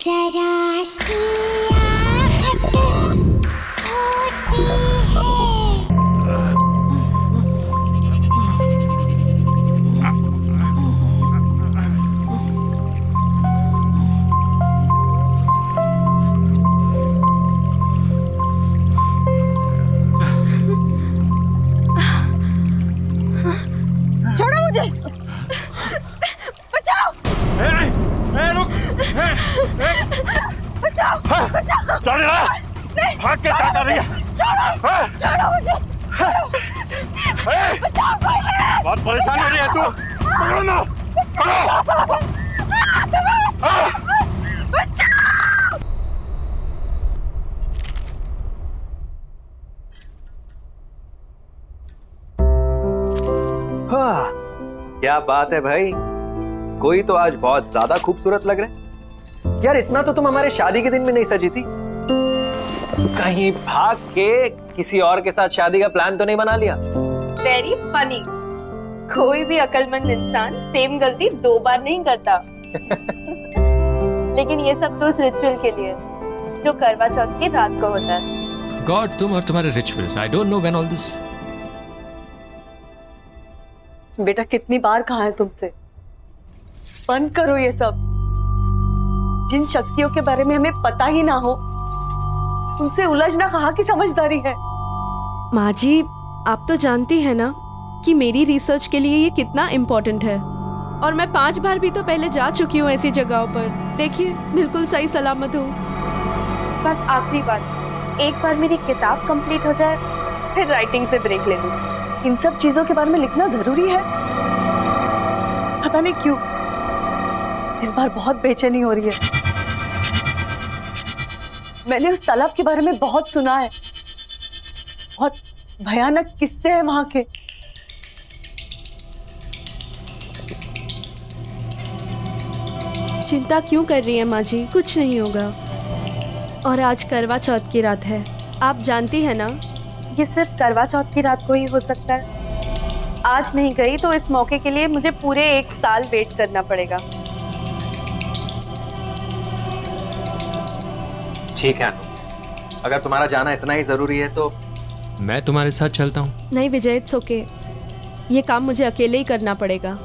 जरा सी आहट होती है। छोड़ो मुझे, बचाओ। रुक, बचाओ, बचाओ। चल रहा, भाग के क्या कर रही है? छोड़ो, छोड़ो मुझे। बचाओ, कोई है। बहुत परेशान हो रही है तू। पकड़ो ना, पकड़ो। बचाओ। हाँ, क्या बात है भाई, कोई तो आज बहुत ज्यादा खूबसूरत लग रहे हैं। यार इतना तो तुम हमारे शादी के दिन में नहीं सजी थी। कहीं भाग के किसी और के साथ शादी का प्लान तो नहीं बना लिया? Very funny. कोई भी अक्लमंद इंसान सेम गलती 2 बार नहीं करता। लेकिन ये सब तो उस रिचुअल के लिए जो करवा चौथ की रात को होता है। गॉड, तुम और तुम्हारे rituals, I don't know when all this. बेटा कितनी बार कहा है तुमसे, बंद करो ये सब। जिन शक्तियों के बारे में हमें पता ही ना हो उनसे उलझना कहाँ की समझदारी है। माँ जी, आप तो जानती हैं ना कि मेरी रिसर्च के लिए ये कितना इम्पोर्टेंट है, और मैं 5 बार भी तो पहले जा चुकी हूँ ऐसी जगहों पर। देखिए, बिल्कुल सही सलामत हूँ। बस आखिरी बात, एक बार मेरी किताब कंप्लीट हो जाए फिर राइटिंग से ब्रेक ले लूँ। इन सब चीजों के बारे में लिखना जरूरी है? पता नहीं क्यों इस बार बहुत बेचैनी हो रही है। मैंने उस तालाब के बारे में बहुत सुना है, बहुत भयानक किस्से हैं वहां के। चिंता क्यों कर रही है माँ जी, कुछ नहीं होगा। और आज करवा चौथ की रात है, आप जानती है ना। ये सिर्फ करवा चौथ की रात को ही हो सकता है। आज नहीं गई तो इस मौके के लिए मुझे पूरे 1 साल वेट करना पड़ेगा। ठीक है, अगर तुम्हारा जाना इतना ही जरूरी है तो मैं तुम्हारे साथ चलता हूँ। नहीं विजय, इट्स ओके, ये काम मुझे अकेले ही करना पड़ेगा।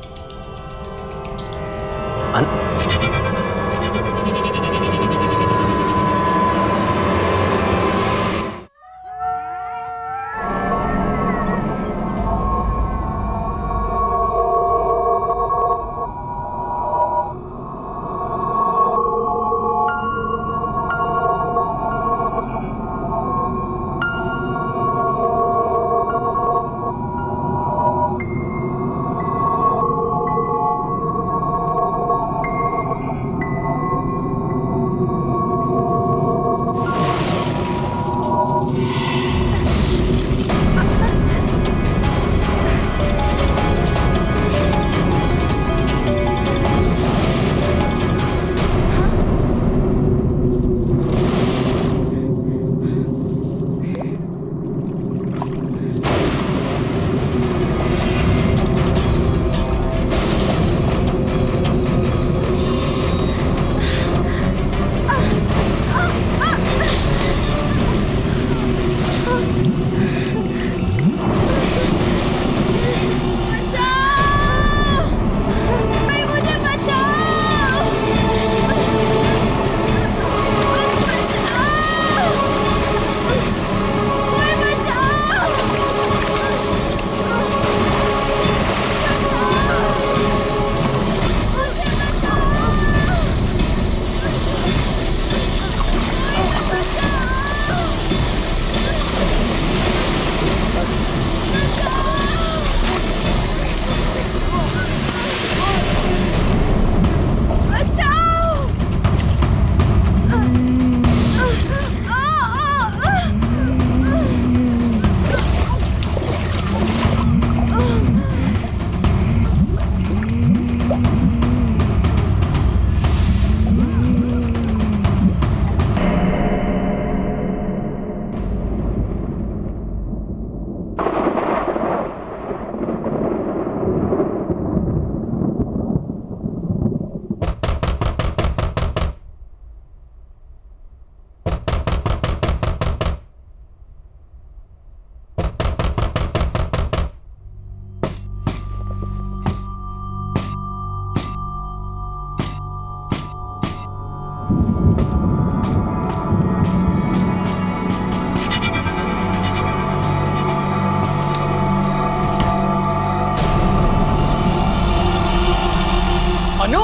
अनु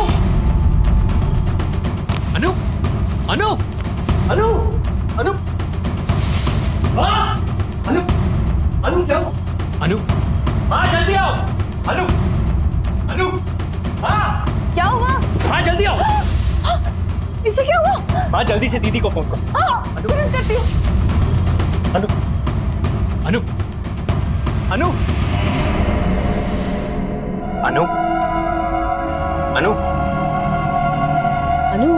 अनु अनु अनु अनु अनु अनु क्या हुआ? अनु जल्दी आओ। अनु अनु क्या हुआ? जल्दी आओ। इसे क्या हुआ? जल्दी से दीदी को फोन करो। तुरंत करती हूँ। अनु अनु अनु अनु अनु अनु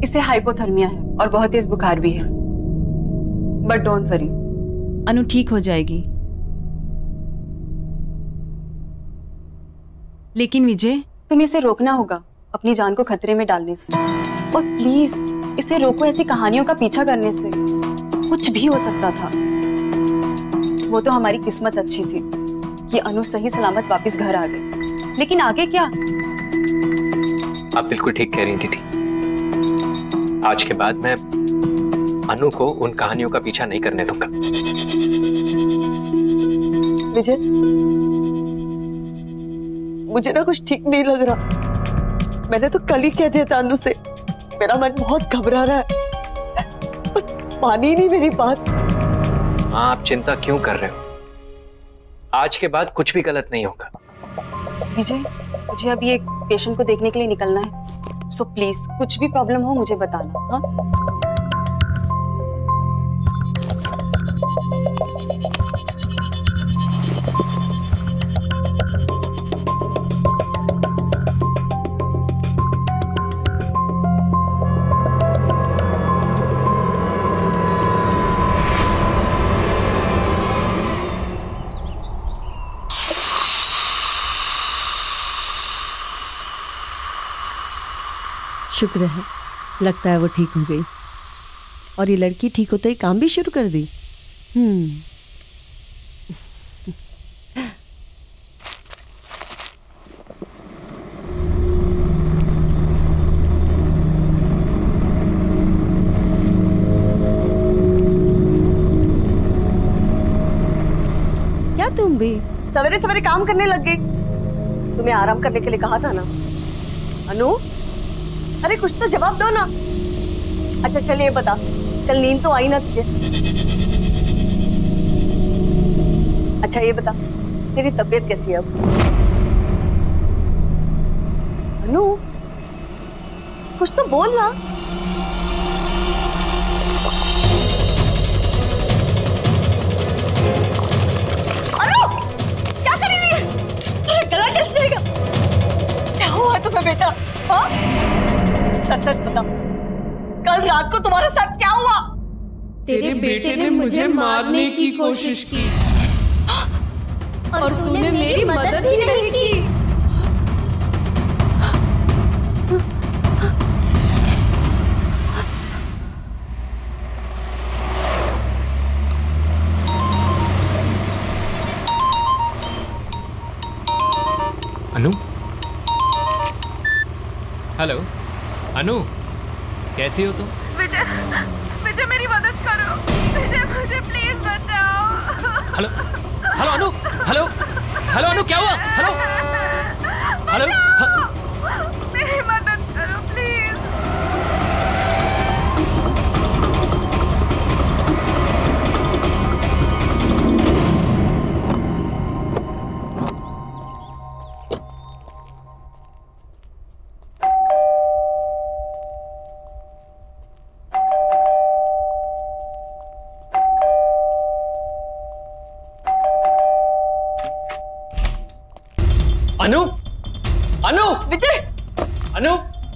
इसे हाइपोथर्मिया है और बहुत तेज बुखार भी है, बट डोंट वरी, अनु ठीक हो जाएगी। लेकिन विजय, तुम्हें इसे रोकना होगा अपनी जान को खतरे में डालने से, और प्लीज इसे रोको ऐसी कहानियों का पीछा करने से। कुछ भी हो सकता था। वो तो हमारी किस्मत अच्छी थी कि अनु सही सलामत वापस घर आ गई, लेकिन आगे क्या? आप बिल्कुल ठीक कह रही थी। आज के बाद मैं अनु को उन कहानियों का पीछा नहीं करने दूंगा। विजय, मुझे ना कुछ ठीक नहीं लग रहा। मैंने तो कल ही कह दिया था अनु से, मेरा मन बहुत घबरा रहा है, पर मानी नहीं मेरी बात। हाँ, आप चिंता क्यों कर रहे हो? आज के बाद कुछ भी गलत नहीं होगा। विजय, मुझे अभी एक पेशेंट को देखने के लिए निकलना है, सो प्लीज कुछ भी प्रॉब्लम हो मुझे बताना। हाँ, शुक्र है, लगता है वो ठीक हो गई। और ये लड़की ठीक होते ही काम भी शुरू कर दी। क्या तुम भी सवेरे सवेरे काम करने लग गई? तुम्हें आराम करने के लिए कहा था ना। अनु, अरे कुछ तो जवाब दो ना। अच्छा चल ये बता, कल नींद तो आई ना तुझे? अच्छा ये बता, तेरी तबीयत कैसी है अब? अनु, कुछ तो बोल ना। अनु, क्या कर रही है? अरे गला टच जाएगा। क्या हुआ तुम्हें बेटा? हाँ? सच सच बता, कल रात को तुम्हारे साथ क्या हुआ? तेरे बेटे ने मुझे मारने की कोशिश की और तूने मेरी मदद ही नहीं की। अनु, हेलो अनु, कैसी हो तुम? विजय, विजय मेरी मदद करो। विजय मुझे प्लीज बचाओ। हेलो हेलो अनु, हेलो हेलो अनु, क्या हुआ? हेलो हेलो, मेरी मदद करो प्लीज। अनु, अनु, विजय, अनु,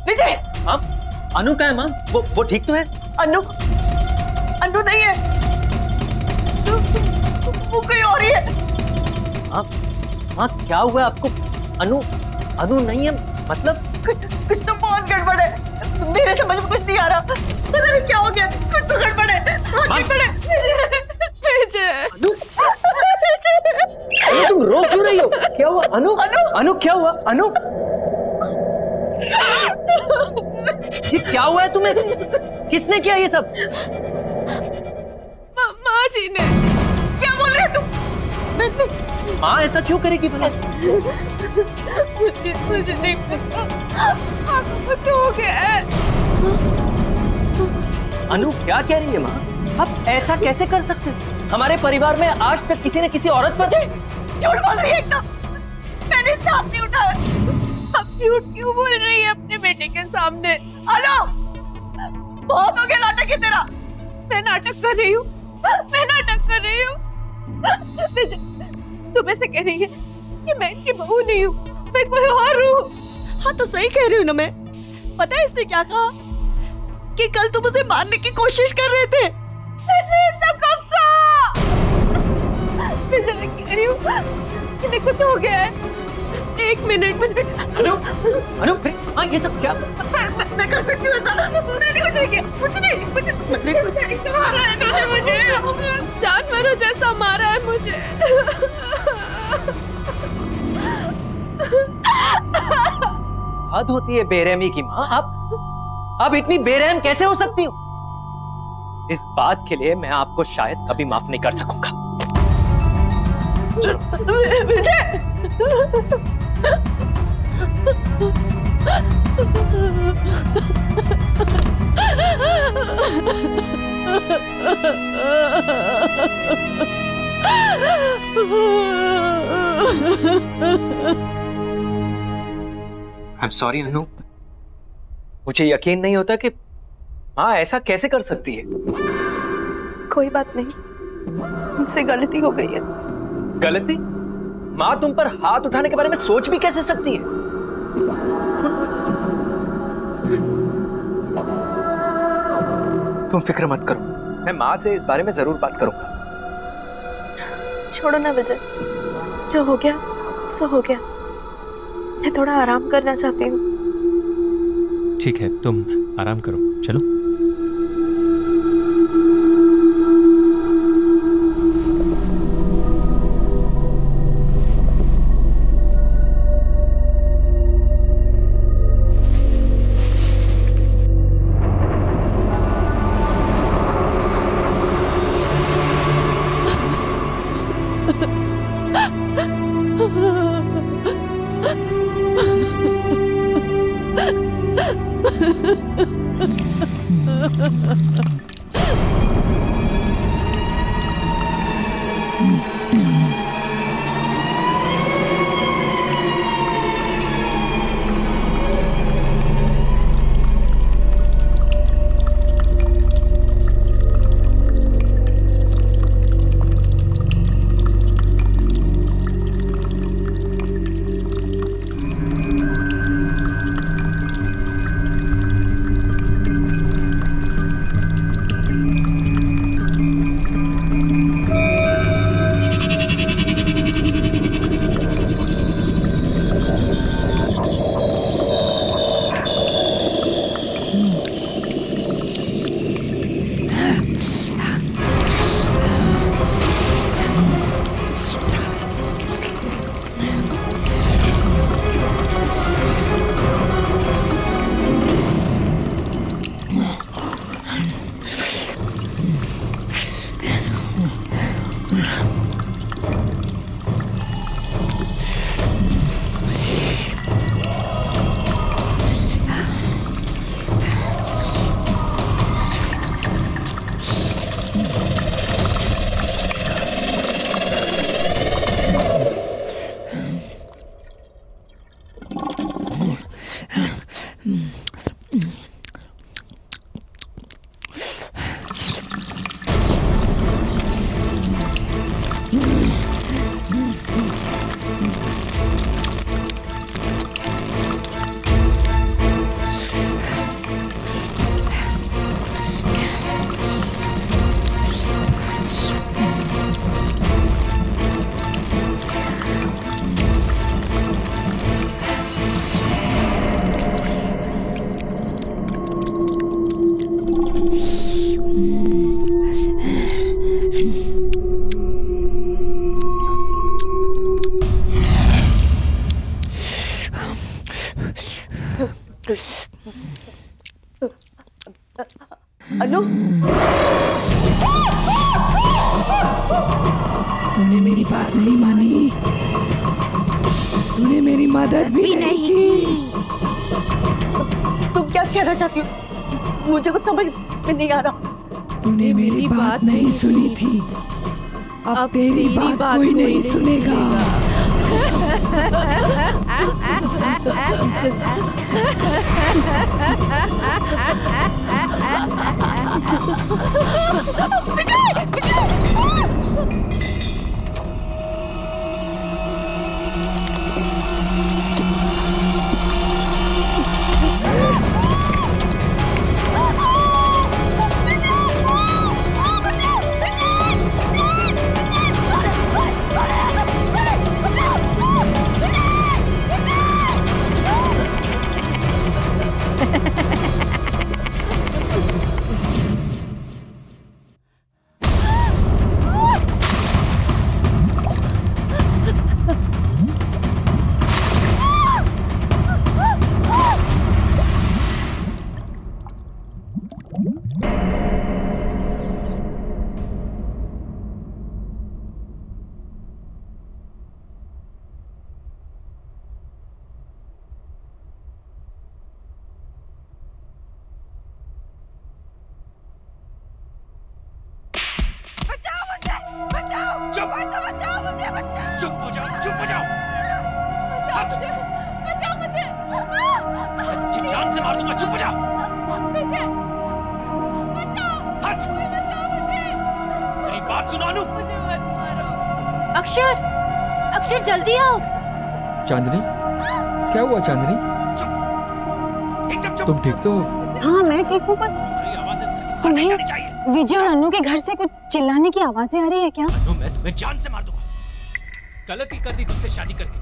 विजय, हाँ, अनु कहाँ है माँ? वो ठीक तो है? अनु, अनु नहीं है, वो कोई और ही है। माँ क्या हुआ आपको? अनु, अनु नहीं है मतलब? कुछ तो बहुत गड़बड़ है, मेरे समझ में कुछ नहीं आ रहा, पता नहीं क्या हो गया, कुछ तो गड़बड़ है, गड़बड़ है। अनु, तुम रो क्यों रही हो? क्या हुआ? अनु, अनु क्या हुआ? अनु, ये क्या हुआ है तुम्हें? किसने किया ये सब? माँ जी ने। क्या बोल रहे तुम? माँ ऐसा क्यों करेगी भला? मुझे नहीं पता, आपको कुछ हो गया है। अनु क्या कह रही है माँ? आप ऐसा कैसे कर सकते हो? हमारे परिवार में आज तक किसी ने किसी औरत पर झूठ बोल रही है एकदम, मैंने इससे हाथ नहीं उठाया। आप झूठ क्यों बोल रही है अपने बेटे के सामने? अनु, बहुत हो गया नाटक है तेरा। मैं नाटक कर रही हूँ, मैं नाटक कर रही हूँ। तुम ऐसे कह रही है कि मैं इनकी बहू नहीं हूँ, मैं कोई और हूँ। हाँ तो सही कह रही हूँ ना मैं। पता है इसने क्या कहा? कि कल तुम उसे मारने की कोशिश कर रहे थे। सब कब कहा? मैं जब कह रही हूँ इन्हें कुछ हो गया है। एक मिनट। अनु, अनु हाँ ये सब क्या? मैं कर सकती हूँ ऐसा? मैंने कुछ नहीं किया, कुछ नहीं मारा है मुझे, जानवरों जैसा मारा है मुझे। हद होती है बेरहमी की माँ। आप इतनी बेरहम कैसे हो सकती हो? इस बात के लिए मैं आपको शायद कभी माफ नहीं कर सकूंगा। I'm sorry अनु, मुझे यकीन नहीं होता कि माँ ऐसा कैसे कर सकती है। कोई बात नहीं, मुझसे गलती हो गई है। गलती? माँ तुम पर हाथ उठाने के बारे में सोच भी कैसे सकती है? तुम फिक्र मत करो, मैं माँ से इस बारे में जरूर बात करूंगा। छोड़ो ना विजय, जो हो गया सो हो गया। मैं थोड़ा आराम करना चाहती हूँ। ठीक है, तुम आराम करो, चलो। अनु, तूने मेरी बात नहीं मानी, तूने मेरी मदद भी नहीं की। तुम क्या कहना चाहती हो? मुझे कुछ समझ में नहीं आ रहा। तूने मेरी बात नहीं सुनी थी, अब तेरी बात कोई नहीं सुनेगा। चुप हो जाओ, चुप हो जाओ। बचाओ मुझे। मैं तुझे जान से मार दूंगा, चुप हो जाओ। बचाओ, हट। बचाओ मुझे। मेरी बात सुनो अनु। मुझे मत मारो। अक्षर, अक्षर जल्दी आओ। चांदनी, क्या हुआ चांदनी? चुप, एकदम चुप। तुम ठीक तो हो? हाँ मैं ठीक हूँ, पर तुम्हारी आवाज़ इस तरह की बाहर तुम्हें नहीं आनी चाहिए। विजय और अनु के घर से कुछ चिल्लाने की आवाजें आ रही है क्या? अनु, मैं तुम्हें जान से मार दूंगा। गलती कर दी तुझसे शादी करके।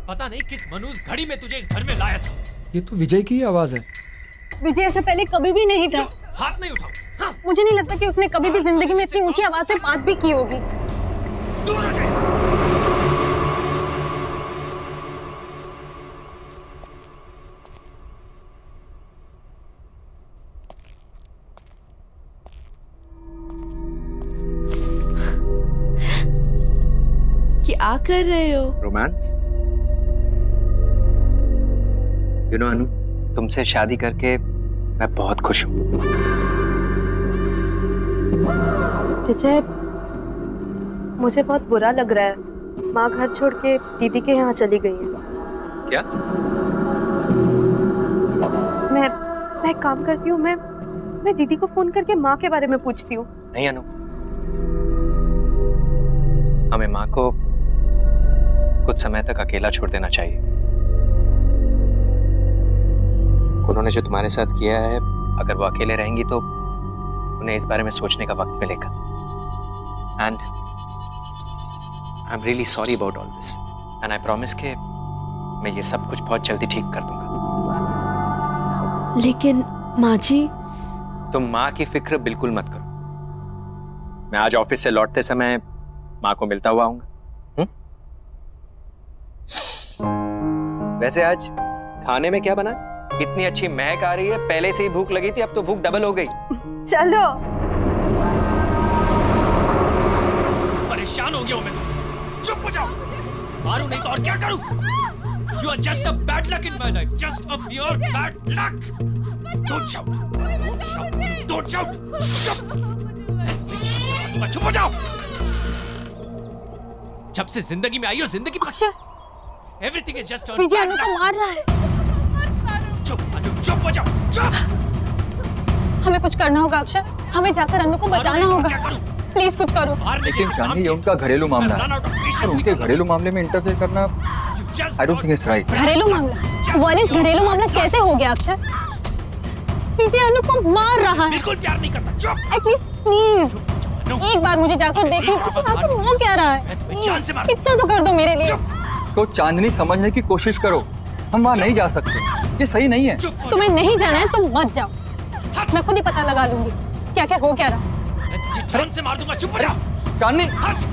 पता नहीं किस मनूस घड़ी में तुझे इस घर में लाया था। ये तो विजय की ही आवाज है। विजय ऐसे पहले कभी भी नहीं था। हाथ नहीं उठाओ। हाँ। मुझे नहीं लगता कि उसने कभी भी जिंदगी में इतनी ऊंची आवाज में बात भी की होगी। दूर हो जाए। क्या कर रहे हो? रोमांस। यू नो अनु, तुमसे शादी करके मैं बहुत खुश हूँ। विजय, मुझे बहुत बुरा लग रहा है। माँ घर छोड़ के दीदी के यहाँ चली गई है। क्या? मैं एक काम करती हूँ, मैं दीदी को फोन करके माँ के बारे में पूछती हूँ। नहीं अनु, हमें माँ को कुछ समय तक अकेला छोड़ देना चाहिए। उन्होंने जो तुम्हारे साथ किया है, अगर वो अकेले रहेंगी तो उन्हें इस बारे में सोचने का वक्त मिलेगा। And I am really sorry about all this and I promise कि मैं ये सब कुछ बहुत जल्दी ठीक कर दूंगा। लेकिन माँ जी, तुम माँ की फिक्र बिल्कुल मत करो। मैं आज ऑफिस से लौटते समय माँ को मिलता हुआ आऊंगा। वैसे आज खाने में क्या बना? इतनी अच्छी महक आ रही है, पहले से ही भूख लगी थी, अब तो भूख डबल हो गई। चलो। परेशान हो गया हूं मैं तुमसे। चुप हो जाओ। मारूं नहीं तो और क्या करूं? You are just a bad luck in my life, just a pure bad luck. Don't shout. Don't shout. Don't shout. चुप। चुप हो जाओ। जब से जिंदगी में आई हो, जिंदगी अक्षर, everything is just a विजय अनु को मार रहा है। चुप अनु, चुप हो जाओ। चुप। हमें कुछ करना होगा अक्षर, हमें जाकर अनु को बचाना होगा। प्लीज कुछ करो। लेकिन जानी, ये उनका घरेलू मामला है और उनके घरेलू मामले में इंटरफेयर करना I don't think it's right. घरेलू मामला? वायलेंस घरेलू मामला कैसे हो गया अक्षर? विजय अनु को मार रहा है। बिल्कुल प्यार नहीं करता। चुप। एटलीस्ट प्लीज एक बार मुझे जाकर देखने दो कि आखिर वो क्या रहा है। इतना तो कर दो मेरे लिए। तो चांदनी, समझने की कोशिश करो, हम वहाँ नहीं जा सकते, ये सही नहीं है। तुम्हें नहीं जाना है तुम मत जाओ, मैं खुद ही पता लगा लूंगी कि आखिर हो क्या रहा। जान से मार दूंगा। चुप हो जाओ। चांदनी,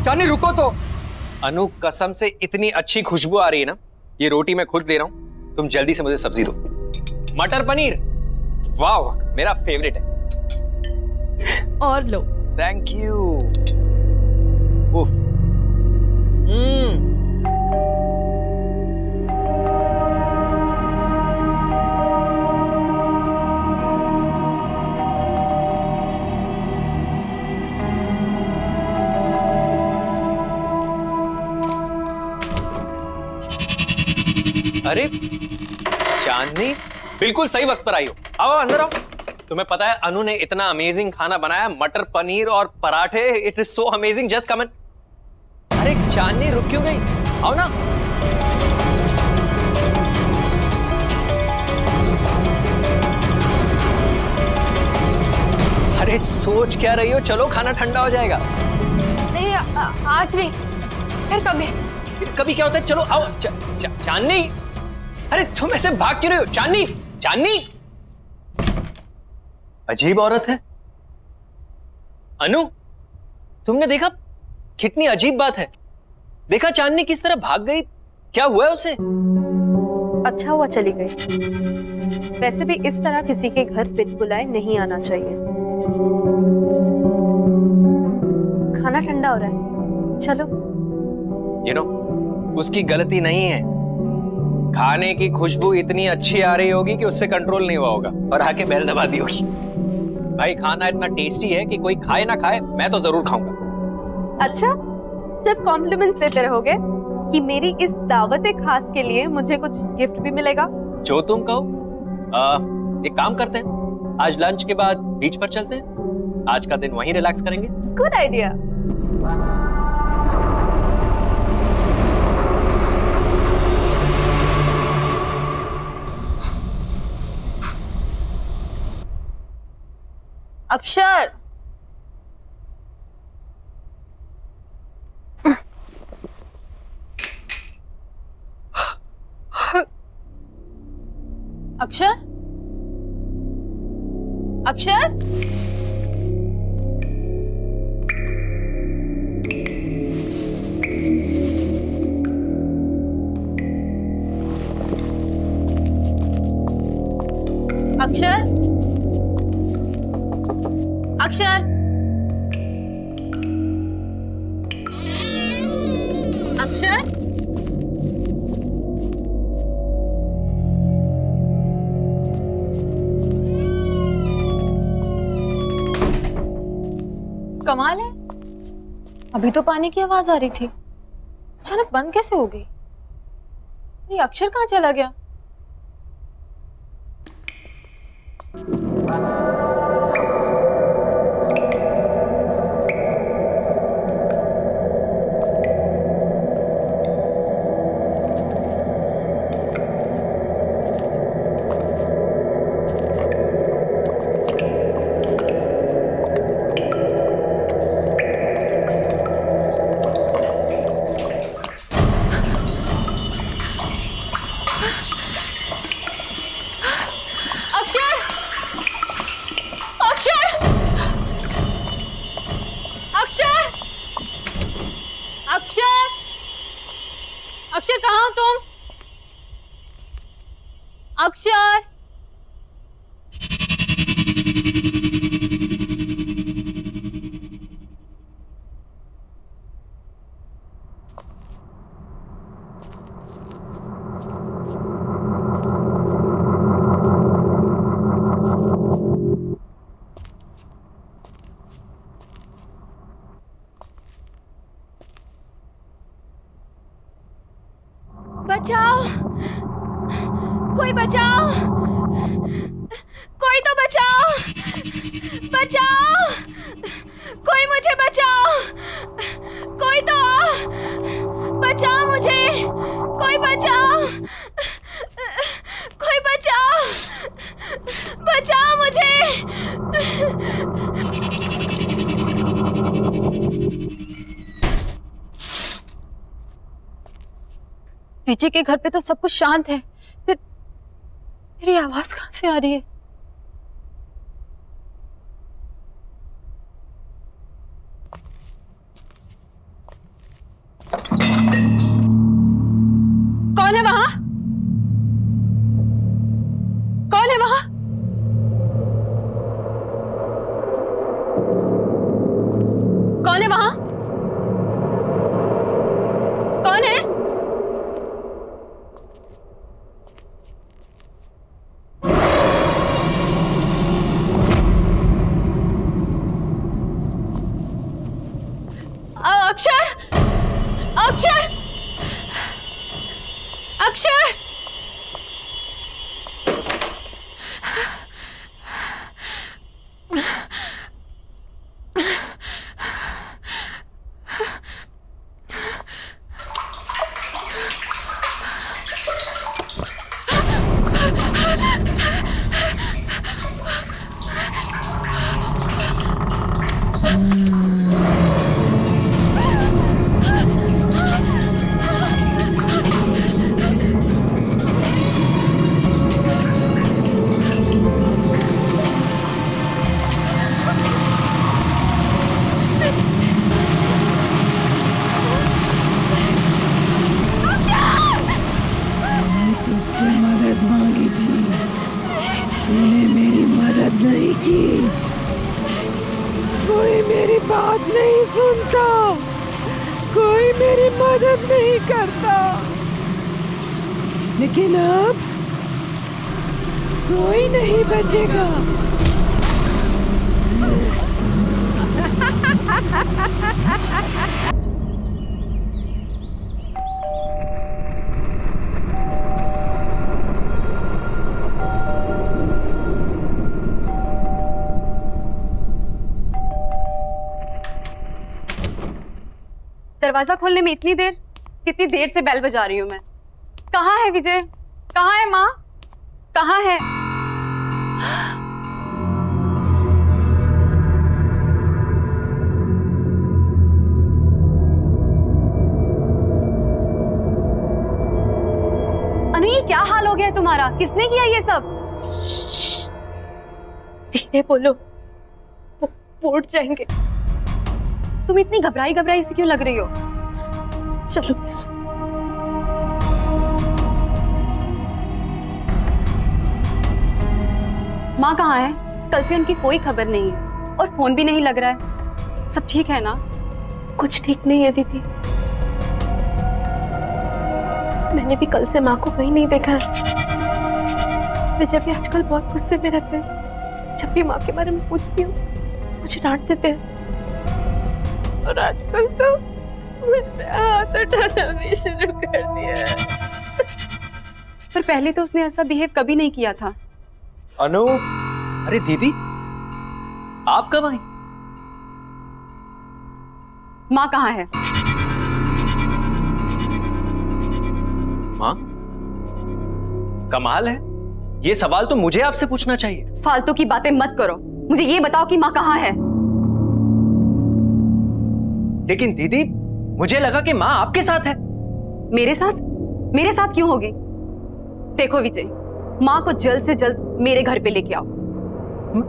चांदनी रुको तो। अनु, कसम से इतनी अच्छी खुशबू आ रही है ना, ये रोटी मैं खुद ले रहा हूँ। तुम जल्दी से मुझे सब्जी दो। मटर पनीर, वाव, मेरा फेवरेट है। और लो। Thank you. उफ। अरे चांदनी, बिल्कुल सही वक्त पर आई हो। आओ अंदर आओ। तुम्हें पता है अनु ने इतना अमेजिंग खाना बनाया, मटर पनीर और पराठे। It is so amazing, just come in. अरे चांदनी रुक क्यों गई? आओ ना। अरे सोच क्या रही हो? चलो खाना ठंडा हो जाएगा। नहीं आज नहीं, फिर कभी। फिर कभी क्या होता है? चलो आओ। चांदनी, अरे तुम ऐसे भाग क्यों रही हो? चांदनी, चांदनी, अजीब औरत है। अनु, तुमने देखा? कितनी अजीब बात है। देखा चांदनी किस तरह भाग गई? क्या हुआ है उसे? अच्छा हुआ चली गई। वैसे भी इस तरह किसी के घर बिन बुलाए नहीं आना चाहिए। खाना ठंडा हो रहा है, चलो। You know, उसकी गलती नहीं है। खाने की खुशबू इतनी अच्छी आ रही होगी कि उससे कंट्रोल नहीं हुआ होगा और आके बेल दबा दी होगी। भाई खाना इतना टेस्टी है कि कोई खाए ना खाए, मैं तो जरूर खाऊंगा। अच्छा, सिर्फ कॉम्प्लीमेंट्स देते रहोगे कि मेरी इस दावत खास के लिए मुझे कुछ गिफ्ट भी मिलेगा? जो तुम कहो। एक काम करते हैं, आज लंच के बाद बीच पर चलते हैं। आज का दिन वहीं रिलैक्स करेंगे। Good idea. अक्षर, अक्षर, अक्षर, अक्षर, अक्षर, अक्षर, कमाल है, अभी तो पानी की आवाज आ रही थी, अचानक बंद कैसे हो गई? ये अक्षर कहाँ चला गया? अक्षर कहाँ हो तुम? अक्षर, बचाओ, कोई बचाओ, कोई तो बचाओ, बचाओ, कोई मुझे बचाओ, कोई तो बचाओ मुझे, कोई बचाओ, कोई बचाओ, बचाओ मुझे। विजय के घर पे तो सब कुछ शांत है, फिर मेरी आवाज कहाँ से आ रही है? कौन है वहां? कौन अक्षर! लेकिन अब कोई नहीं बचेगा। दरवाजा खोलने में इतनी देर? कितनी देर से बेल बजा रही हूँ मैं। कहाँ है विजय? कहाँ है माँ? कहाँ है? अनु, ये क्या हाल हो गया है तुम्हारा? किसने किया ये सब? धीरे बोलो, वो उठ जाएंगे। तुम इतनी घबराई घबराई से क्यों लग रही हो? चलो प्लीज। माँ कहाँ है? कल से उनकी कोई खबर नहीं है और फोन भी नहीं लग रहा है। सब ठीक है ना? कुछ ठीक नहीं है दीदी। मैंने भी कल से माँ को कहीं नहीं देखा है। विजय भी आजकल बहुत गुस्से में रहते हैं। जब भी माँ के बारे में पूछती हूँ मुझे डांट देते हैं और आजकल तो मुझ पे हाथ उठाना भी शुरू कर दिया है। पर पहले तो उसने ऐसा बिहेव कभी नहीं किया था। अनु, अरे दीदी, आप कब आई? माँ कहाँ है? माँ? कमाल है, ये सवाल तो मुझे आपसे पूछना चाहिए। फालतू की बातें मत करो, मुझे ये बताओ कि माँ कहाँ है? लेकिन दीदी, मुझे लगा कि माँ आपके साथ है। मेरे साथ? मेरे साथ क्यों होगी? देखो विजय, माँ को जल्द से जल्द मेरे घर पे लेके आओ।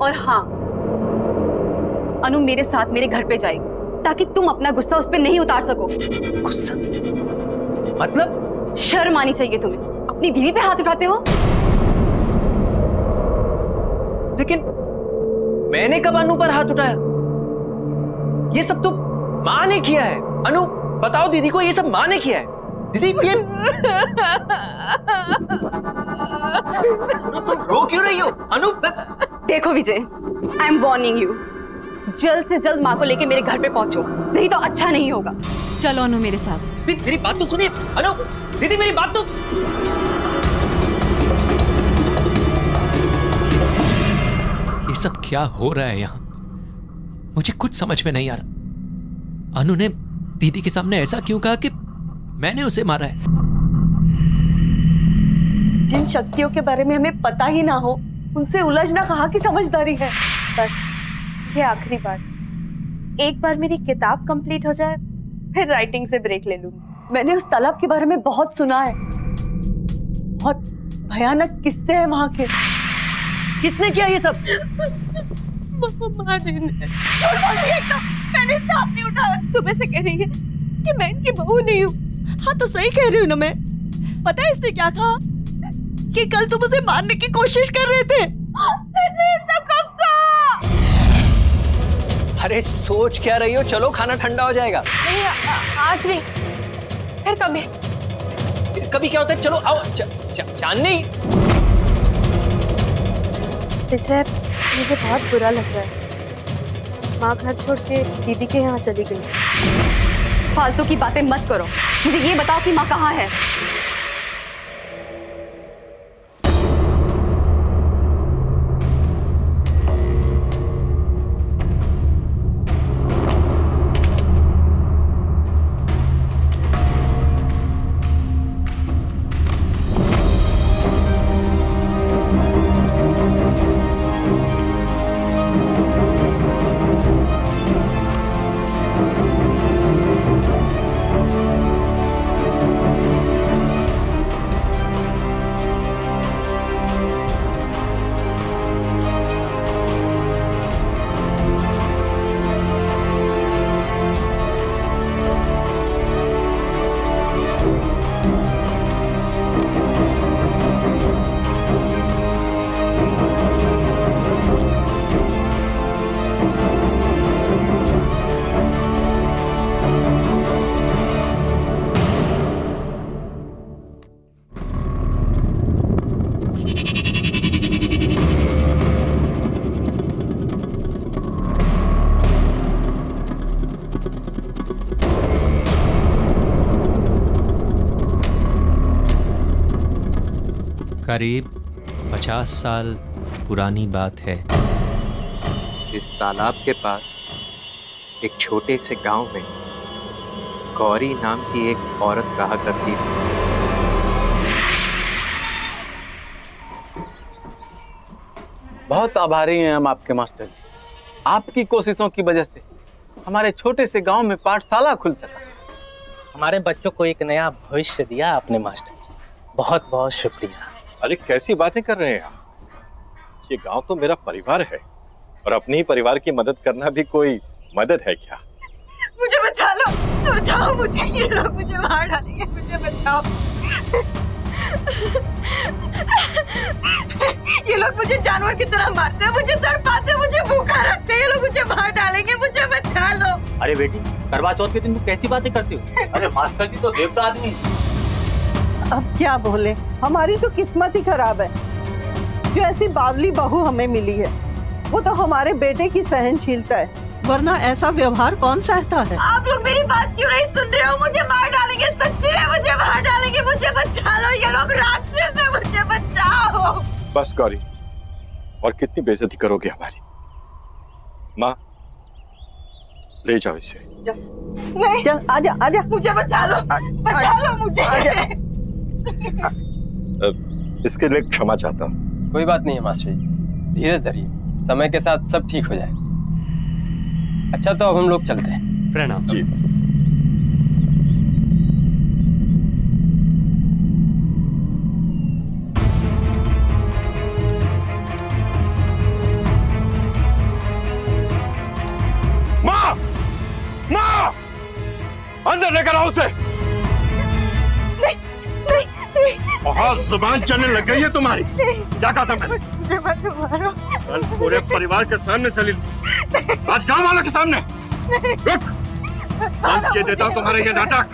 और हाँ, अनु मेरे साथ मेरे घर पे जाएगी ताकि तुम अपना गुस्सा उस पे नहीं उतार सको। गुस्सा? मतलब? शर्म आनी चाहिए तुम्हें, अपनी बीवी पे हाथ उठाते हो। लेकिन मैंने कब अनु पर हाथ उठाया? ये सब तो माँ ने किया है। अनु, बताओ दीदी को, ये सब माँ ने किया है। दीदी ये तुम रो क्यों रही हो? अनु, देखो विजय, आई एम वार्निंग यू, जल्द से जल्द माँ को लेके मेरे घर पे पहुंचो, नहीं तो अच्छा नहीं होगा। चलो अनु मेरे साथ। दीदी मेरी बात तो सुनिए। अनु, दीदी मेरी बात तो। ये सब क्या हो रहा है यहाँ? मुझे कुछ समझ में नहीं आ रहा। अनु ने दीदी के सामने ऐसा क्यों कहा कि मैंने उसे मारा है? जिन शक्तियों के बारे में हमें पता ही ना हो, उनसे उलझना कहाँ की समझदारी है। बस ये आखिरी बार, एक बार मेरी किताब कंप्लीट हो जाए फिर राइटिंग से ब्रेक ले लूंगी। मैंने उस तालाब के बारे में बहुत सुना है, बहुत भयानक किस्से हैं वहां के। किसने किया ये सब? माँ जी ने। मैंने इसका हाथ नहीं उठाया। तुम ऐसे कह रही है कि मैं इनकी बहू नहीं हूँ? हाँ तो सही कह रही हूँ ना मैं। पता है इसने क्या कहा? कि कल तुम उसे मारने की कोशिश कर रहे थे। अरे सोच क्या रही हो? चलो खाना ठंडा हो जाएगा। नहीं, आज नहीं, फिर कभी। फिर कभी क्या होता है? चलो आओ। चांदनी, विजय, मुझे बहुत बुरा लग रहा है। माँ घर छोड़ के दीदी के यहाँ चली गई। फालतू की बातें मत करो, मुझे ये बताओ कि माँ कहाँ है? करीब 50 साल पुरानी बात है। इस तालाब के पास एक छोटे से गांव में गौरी नाम की एक औरत रहा करती थी। बहुत आभारी हैं हम आपके मास्टर जी। आपकी कोशिशों की वजह से हमारे छोटे से गांव में पाठशाला खुल सका। हमारे बच्चों को एक नया भविष्य दिया आपने मास्टर जी, बहुत बहुत शुक्रिया। अरे कैसी बातें कर रहे हैं आप? ये गांव तो मेरा परिवार है और अपने ही परिवार की मदद करना भी कोई मदद है क्या? मुझे बचा लो, बचाओ मुझे, ये लोग मुझे मार डालेंगे, मुझे बचाओ। ये लोग मुझे जानवर की तरह मारते हैं, मुझे तड़पाते हैं, मुझे भूखा रखते हैं, ये लोग मुझे मार डालेंगे, मुझे बचा लो। अरे बेटी, करवा चौथ के दिन तू कैसी बातें करती हो? अरे मास्टर जी तो देवता आदमी। अब क्या बोले, हमारी तो किस्मत ही खराब है जो ऐसी बावली बहू हमें मिली है। वो तो हमारे बेटे की सहनशीलता है, वरना ऐसा व्यवहार कौन सहता है। आप लोग मेरी बात क्यों नहीं सुन रहे हो? मुझे मार डालेंगे, सच्ची है, मुझे मार डालेंगे, मुझे बचा लो, ये लोग राक्षस है, मुझे बचाओ। बस गौरी, और कितनी बेइज्जती करोगे हमारी? माँ, ले जाओ इसे। नहीं, चल आजा आजा, मुझे बचा लो मुझे। इसके लिए क्षमा चाहता हूँ। कोई बात नहीं है मास्टर जी, धीरज धरिए, समय के साथ सब ठीक हो जाए। अच्छा तो अब हम लोग चलते हैं। प्रणाम जी। माँ, माँ, अंदर लेकर आओ उसे। बहुत जुबान चलने लग गई है तुम्हारी। क्या कहा था मैंने? कल पूरे परिवार के सामने चली, आज गांव वालों के सामने। रुक, बंद किए देता हूँ तुम्हारा ये नाटक।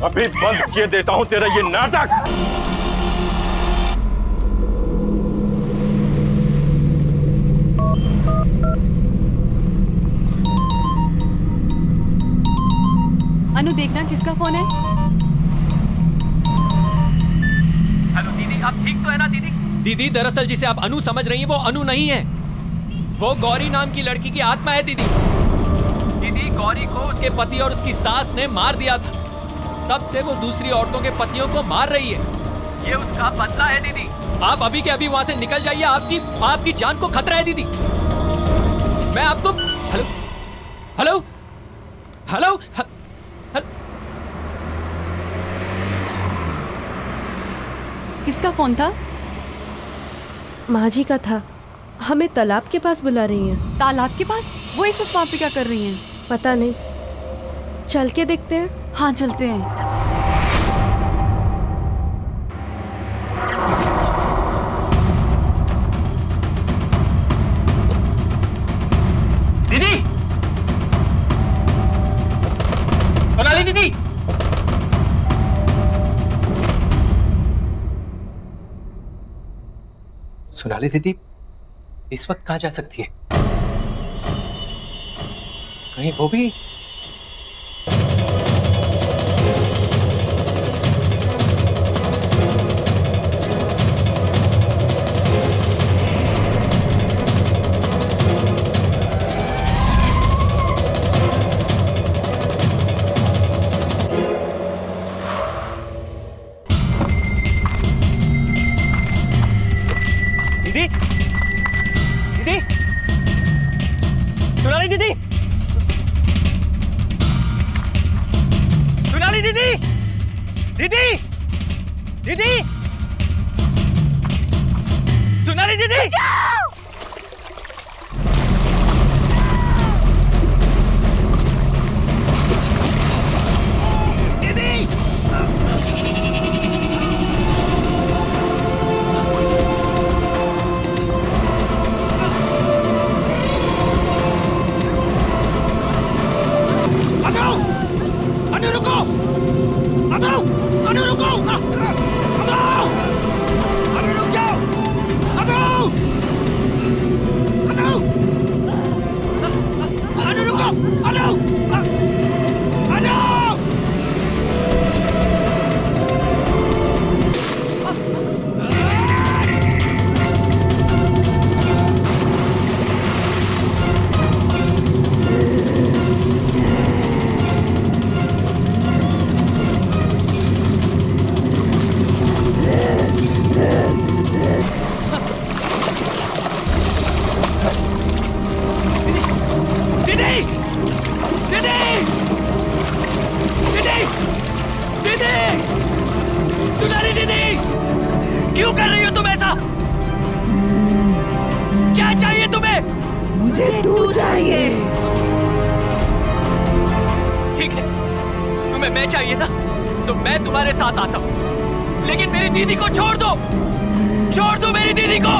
अभी बंद किए देता हूँ तेरा ये नाटक। अनु, देखना किसका फोन है। हेलो दीदी, आप ठीक तो है ना दीदी? दीदी, दरअसल जिसे आप अनु समझ रही हैं वो अनु नहीं है, वो गौरी नाम की लड़की की आत्मा है दीदी। दीदी, गौरी को उसके पति और उसकी सास ने मार दिया था, तब से वो दूसरी औरतों के पतियों को मार रही है। ये उसका बदला है दीदी। आप अभी के अभी वहां से निकल जाइए, आपकी जान को खतरा है दीदी। मैं आपको हेलो हेलो हेलो किसका फोन था? माँ जी का था। हमें तालाब के पास बुला रही हैं। तालाब के पास? वो इस वक्त वहाँ पे क्या कर रही हैं? पता नहीं, चल के देखते हैं। हाँ चलते हैं। दीदी, सोनाली दीदी, सोनाली दीदी इस वक्त कहाँ जा सकती है? कहीं वो भी? दीदी, दीदी, सोनाली दीदी, सोनाली दीदी, दीदी, दीदी, सोनाली दीदी, अनु रुको, अनु रुको, अनु रुक जाओ, अनु रुको, अनु। क्यों कर रही हो तुम ऐसा? क्या चाहिए तुम्हें? मुझे तू चाहिए। ठीक है, तुम्हें मैं चाहिए ना, तो मैं तुम्हारे साथ आता हूँ, लेकिन मेरी दीदी को छोड़ दो, छोड़ दो मेरी दीदी को।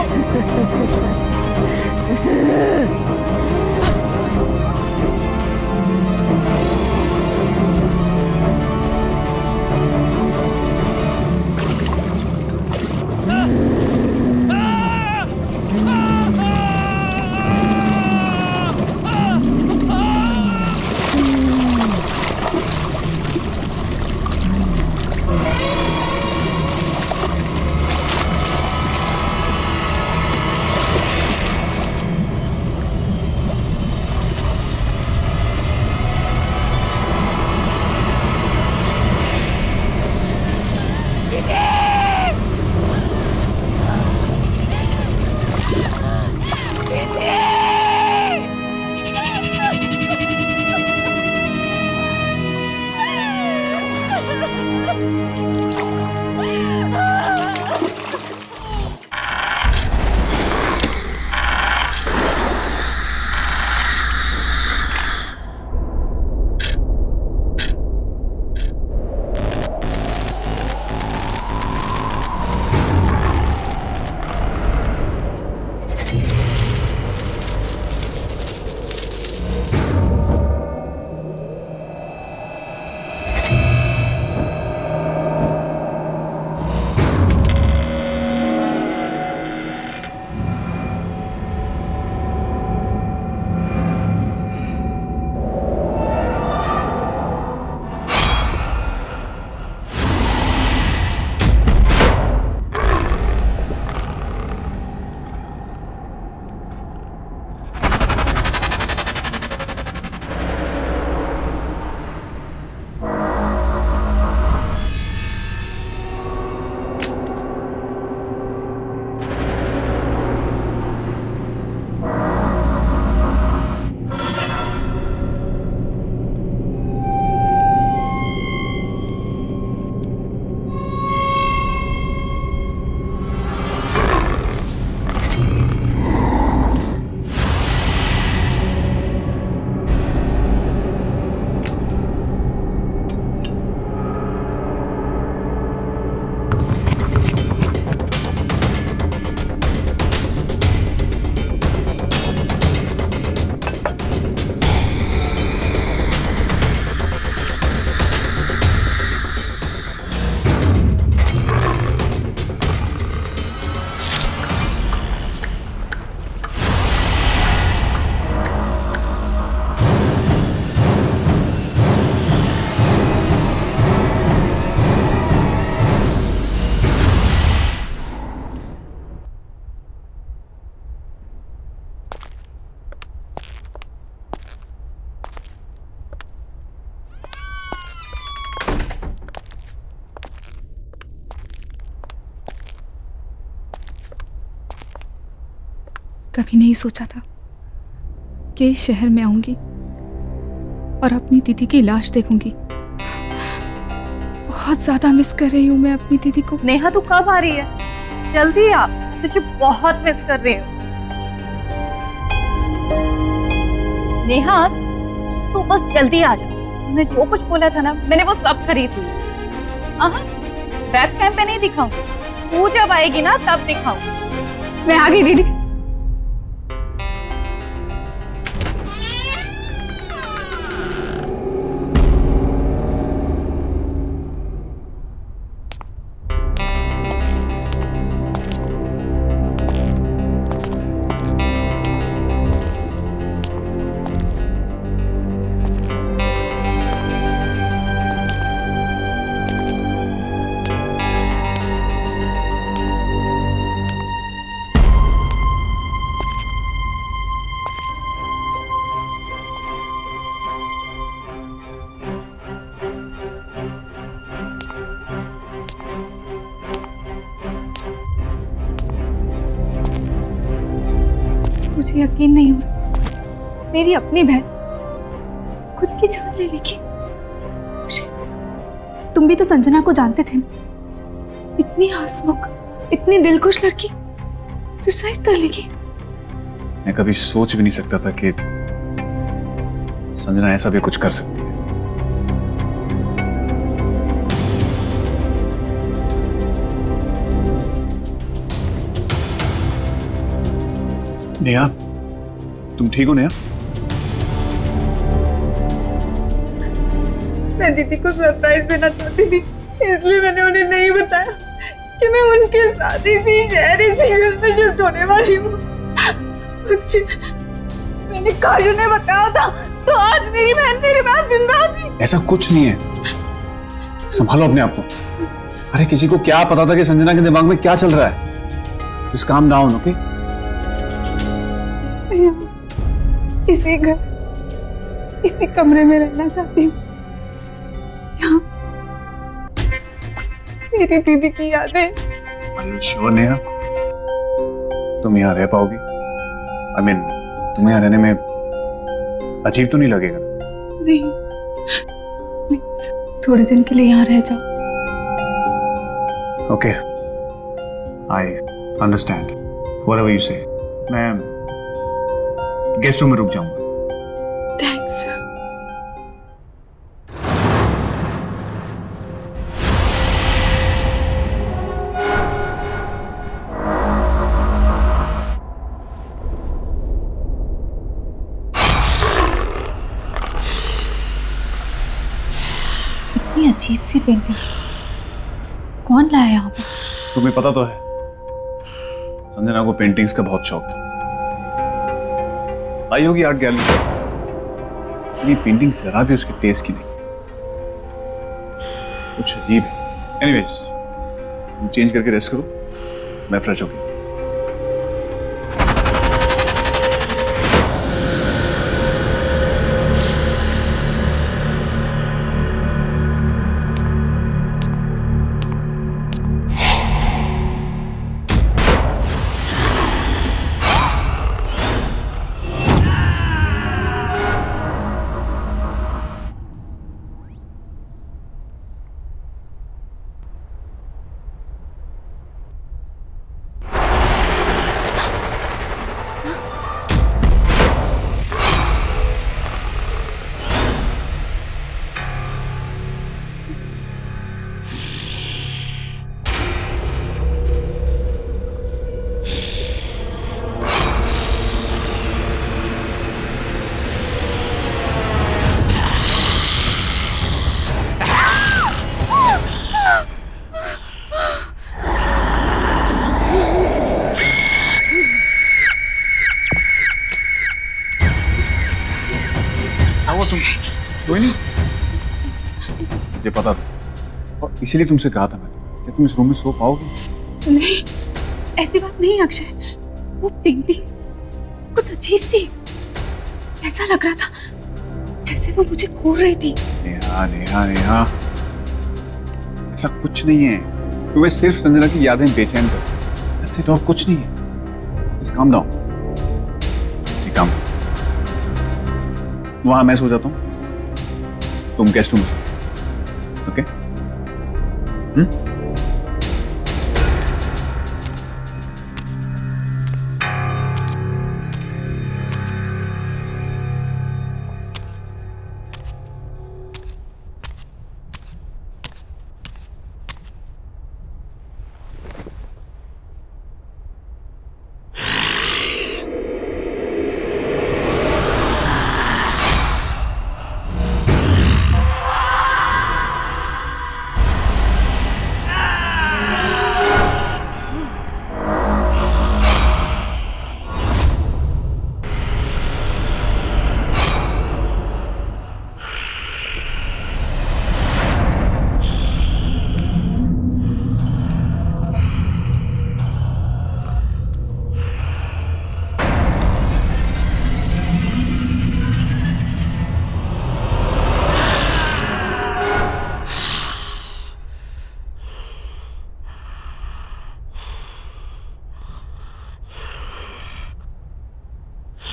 कभी नहीं सोचा था कि इस शहर में आऊंगी और अपनी दीदी की लाश देखूंगी। बहुत ज्यादा मिस कर रही हूँ मैं अपनी दीदी को। नेहा तू कब आ रही है? जल्दी आ, तुझे बहुत मिस कर रही हूँ। नेहा तू बस जल्दी आ जा। मैंने जो कुछ बोला था ना, मैंने वो सब खरीद ली। वेब कैम पे नहीं दिखाऊंगी, तू जब आएगी ना तब दिखाऊंगी। मैं आ गई दीदी। मुझे यकीन नहीं हो रहा, मेरी अपनी बहन खुद की जान ले लेगी। तुम भी तो संजना को जानते थे ना, इतनी हंसमुख, इतनी दिलखुश लड़की सुसाइड कर लेगी? मैं कभी सोच भी नहीं सकता था कि संजना ऐसा भी कुछ कर सकती है। नेहा, तुम ठीक हो नेहा? मैं दीदी को सरप्राइज देना चाहती थी, इसलिए मैंने उन्हें नहीं बताया कि मैं उनके साथ इसी शहर इसी घर में शिफ्ट होने वाली हूँ। मैंने काजू ने बताया था तो आज मेरी बहन मेरे पास जिंदा थी। ऐसा कुछ नहीं है, संभालो अपने आप को। अरे किसी को क्या पता था कि संजना के दिमाग में क्या चल रहा है। Just calm down, okay? इसी घर इसी कमरे में रहना चाहती हूँ। यहाँ मेरी दीदी की यादें। Are you sure Neha? तुम यहाँ रह पाओगी? I mean, तुम्हें यहाँ रहने में अजीब तो नहीं लगेगा? नहीं, प्लीज थोड़े दिन के लिए यहाँ रह जाओ। Okay, I understand. Whatever you say. मैं गेस्ट रूम में रुक जाऊंगा। थैंक्स। इतनी अजीब सी पेंटिंग कौन लाया यहाँ पे? तुम्हें पता तो है, संजना को पेंटिंग्स का बहुत शौक था। आई होगी आर्ट गैलरी। ये पेंटिंग जरा भी उसके टेस्ट की नहीं, कुछ अजीब है। एनीवेज, तुम चेंज करके रेस्ट करो, मैं फ्रेश हो गया। सोई नहीं? मुझे पता था और इसीलिए तुमसे कहा था मैंने कि तुम इस रूम में सो पाओगे। नहीं, ऐसी बात नहीं अक्षय। वो पेंटिंग कुछ अजीब सी, ऐसा लग रहा था जैसे वो मुझे घूर रही थी। नेहा नेहा नेहा, ऐसा कुछ नहीं है। तुम्हें सिर्फ संजना की यादें बेचैन कर, that's it, और कुछ नहीं है। Just calm down। एक काम, वहां मैं सो जाता हूँ, तुम गेस्ट रूम में सो। ओके?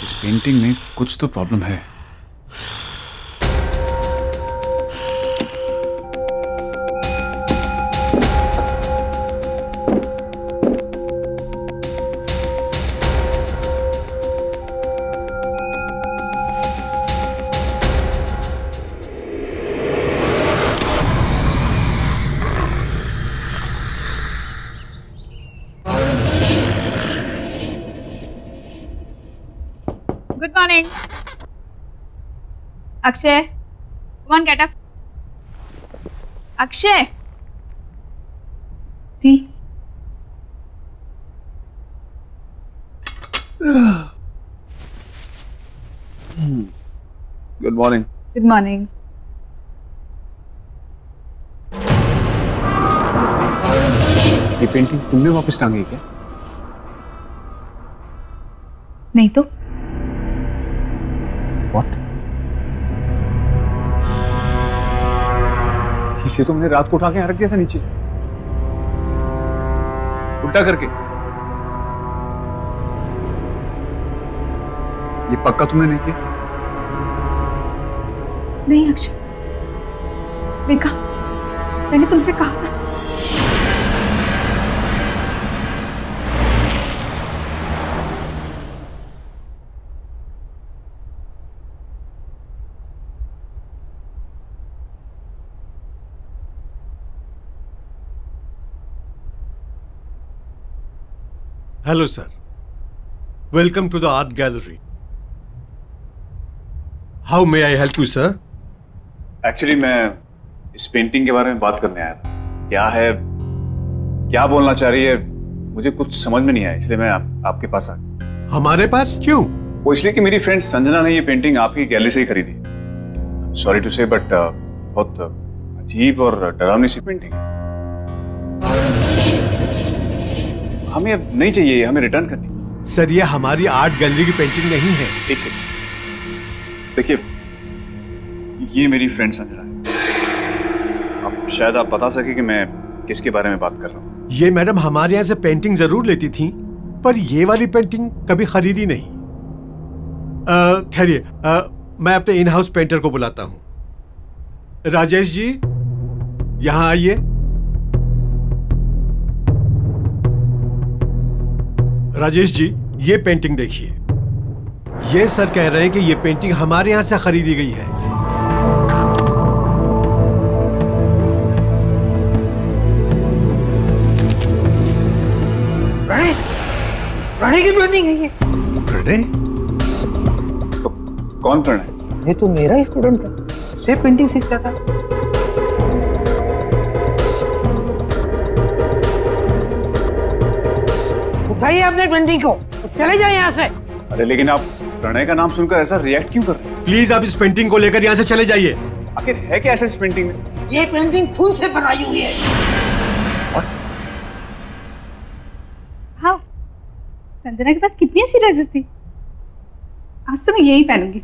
इस पेंटिंग में कुछ तो प्रॉब्लम है। Morning. Akshay, come on, get up. Akshay, T. Good morning. Good morning. ये पेंटिंग तुमने वापस टांगी क्या? नहीं तो। What? इसे तो मैंने रात को उठा के यहाँ रख दिया था नीचे, उल्टा करके। ये पक्का तुमने नहीं किया? नहीं अक्षय, देखा, मैंने तुमसे कहा था। Hello sir, welcome to the art gallery. How may I help you sir? Actually मैं इस पेंटिंग के बारे में बात करने आया था। क्या है, क्या बोलना चाह रही है, मुझे कुछ समझ में नहीं आया, इसलिए मैं आपके पास आ गया। हमारे पास क्यों? वो इसलिए कि मेरी फ्रेंड संजना ने ये पेंटिंग आपकी गैलरी से ही खरीदी। सॉरी टू से बट बहुत अजीब और डरावनी सी पेंटिंग है। हमें अब नहीं चाहिए, हमें रिटर्न करनी। सर ये हमारी आर्ट गैलरी की पेंटिंग नहीं है। एक सेकंड, देखिए ये मेरी फ्रेंड संजना है। अब शायद आप बता सके कि मैं किसके बारे में बात कर रहा हूँ। ये मैडम हमारे यहाँ से पेंटिंग जरूर लेती थी, पर ये वाली पेंटिंग कभी खरीदी नहीं। ठहरिए, मैं अपने इन हाउस पेंटर को बुलाता हूँ। राजेश जी यहाँ आइए। राजेश जी ये पेंटिंग देखिए। ये सर कह रहे हैं कि ये पेंटिंग हमारे यहाँ से खरीदी गई है। प्रणय की पेंटिंग है ये। प्रणय? तो कौन प्रणय? ये तो मेरा ही स्टूडेंट था, से पेंटिंग सीखता था। उठाइए अपने पेंटिंग को, चले जाए यहाँ से। अरे लेकिन आप प्रणय का नाम सुनकर ऐसा रिएक्ट क्यों कर रहे हैं? प्लीज आप इस पेंटिंग को लेकर यहाँ से चले जाइए। आखिर है क्या ऐसा इस पेंटिंग में? ये पेंटिंग खून से बनाई हुई है। हाँ, संजना के पास कितनी अच्छी ड्रेसेस थी। आज तो मैं यही पहनूंगी।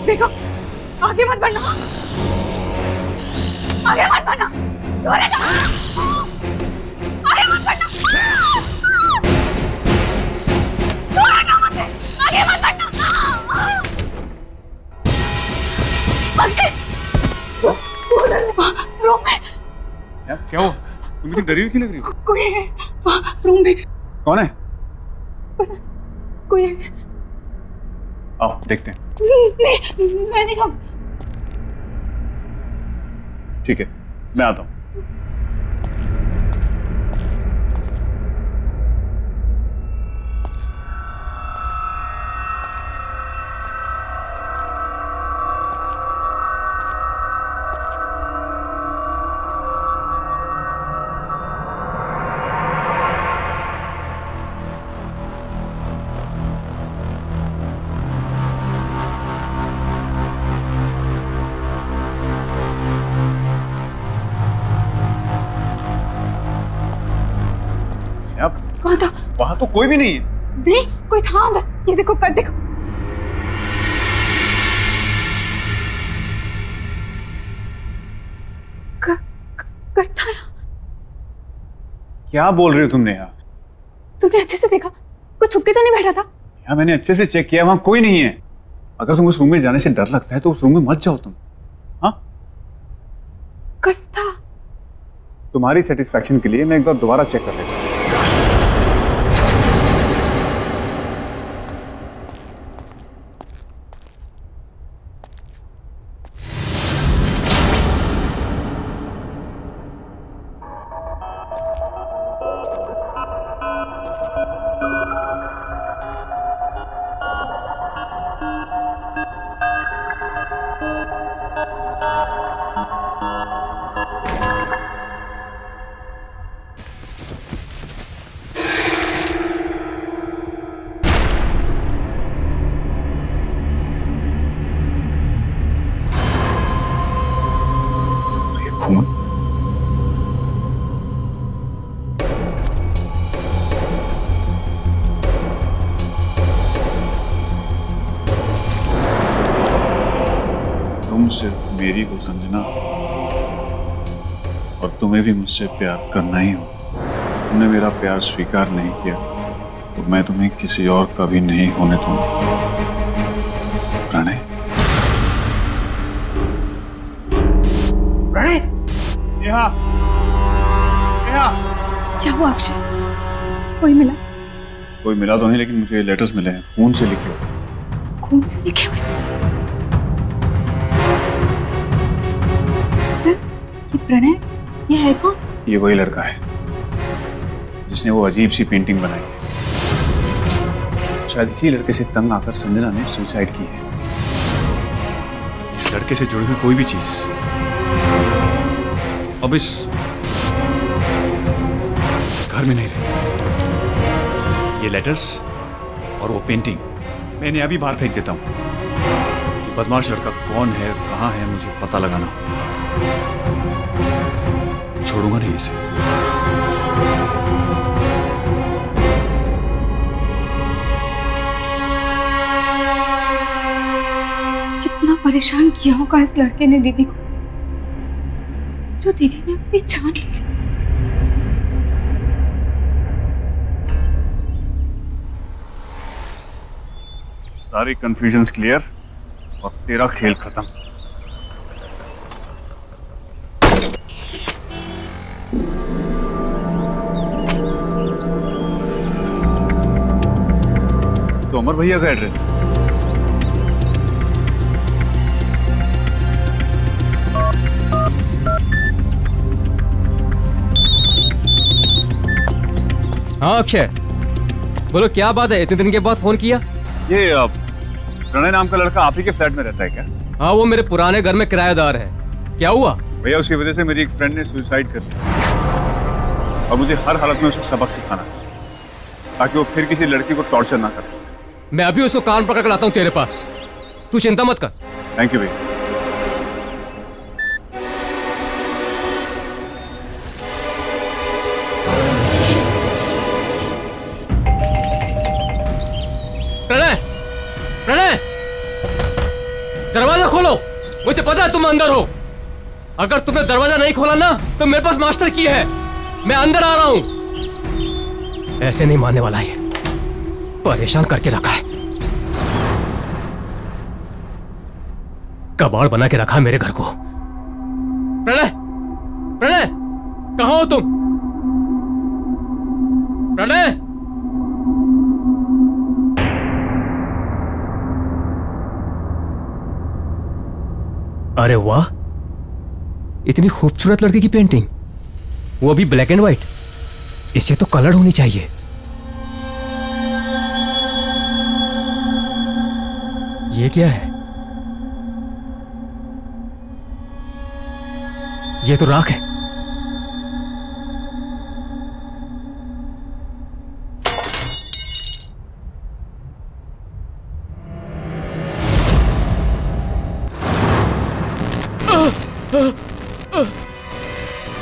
देखो, आगे मत बढ़ना, आगे मत बढ़ना, दूर हटो, आगे मत बढ़ना, दूर हटो मुझसे, आगे मत बढ़ना। रूम में क्या हुआ? तुम इतनी डरी हुई क्यों लग रही हो? कोई है रूम में। कौन है? कोई है। आओ देखते हैं। नहीं, मैं नहीं जाऊँ। ठीक है, मैं आता हूँ। कौन था? वहां तो कोई भी नहीं है। नहीं, कोई था अंदर। ये देखो, कट देखो। कट था। क्या बोल रही हो तुमने यार? तुमने अच्छे से देखा? कोई छुप के तो नहीं बैठा था? यार मैंने अच्छे से चेक किया, वहां कोई नहीं है। अगर तुम उस रूम में जाने से डर लगता है तो उस रूम में मत जाओ तुम। हाँ, कट था। तुम्हारी सेटिस्फैक्शन के लिए मैं एक बार दोबारा चेक कर लेता हूँ। सिर्फ मेरी हो संजना, और तुम्हें भी मुझसे प्यार करना ही हो। तुमने मेरा प्यार स्वीकार नहीं किया तो मैं तुम्हें किसी और का भी नहीं होने दूंगा। प्रणय, प्रणय, नेहा, नेहा। क्या हुआ अक्षय? कोई मिला? कोई मिला तो नहीं, लेकिन मुझे लेटर्स मिले हैं, खून से लिखे हुए। खून से लिखे हुए? ये प्रणय, ये है कौन? ये वही लड़का है जिसने वो अजीब सी पेंटिंग बनाई है। शायद इसी लड़के से तंग आकर संजना ने सुसाइड की है। इस लड़के से जुड़ी हुई कोई भी चीज अब इस घर में नहीं रही। ये लेटर्स और वो पेंटिंग मैं इन्हें अभी बाहर फेंक देता हूँ। ये बदमाश लड़का कौन है, कहाँ है, मुझे पता लगाना। छोड़ूंगा नहीं इसे। कितना परेशान किया होगा इस लड़के ने दीदी को, जो दीदी ने अपनी जान ले ली। सारी कंफ्यूजन्स क्लियर और तेरा खेल खत्म। तो अमर भैया का एड्रेस है। हाँ अक्षय, बोलो क्या बात है, इतने दिन के बाद फोन किया? ये प्रणय नाम का लड़का आप ही के फ्लैट में रहता है क्या? हाँ, वो मेरे पुराने घर में किराएदार है। क्या हुआ? भैया उसकी वजह से मेरी एक फ्रेंड ने सुसाइड कर लिया और मुझे हर हालत में उसे सबक सिखाना है ताकि वो फिर किसी लड़की को टॉर्चर ना कर सके। मैं अभी उसको कान पकड़ कर लाता हूँ तेरे पास, तू चिंता मत कर। थैंक यू भैया। प्रणय, प्रणय, दरवाजा खोलो, मुझे पता है तुम अंदर हो। अगर तुमने दरवाजा नहीं खोला ना तो मेरे पास मास्टर की है, मैं अंदर आ रहा हूं। ऐसे नहीं मानने वाला है, परेशान करके रखा है, कबाड़ बना के रखा है मेरे घर को। प्रणय, प्रणय, कहां हो तुम? प्रणय, अरे वाह, इतनी खूबसूरत लड़की की पेंटिंग, वो भी ब्लैक एंड व्हाइट। इसे तो कलर होनी चाहिए। ये क्या है? ये तो राख है।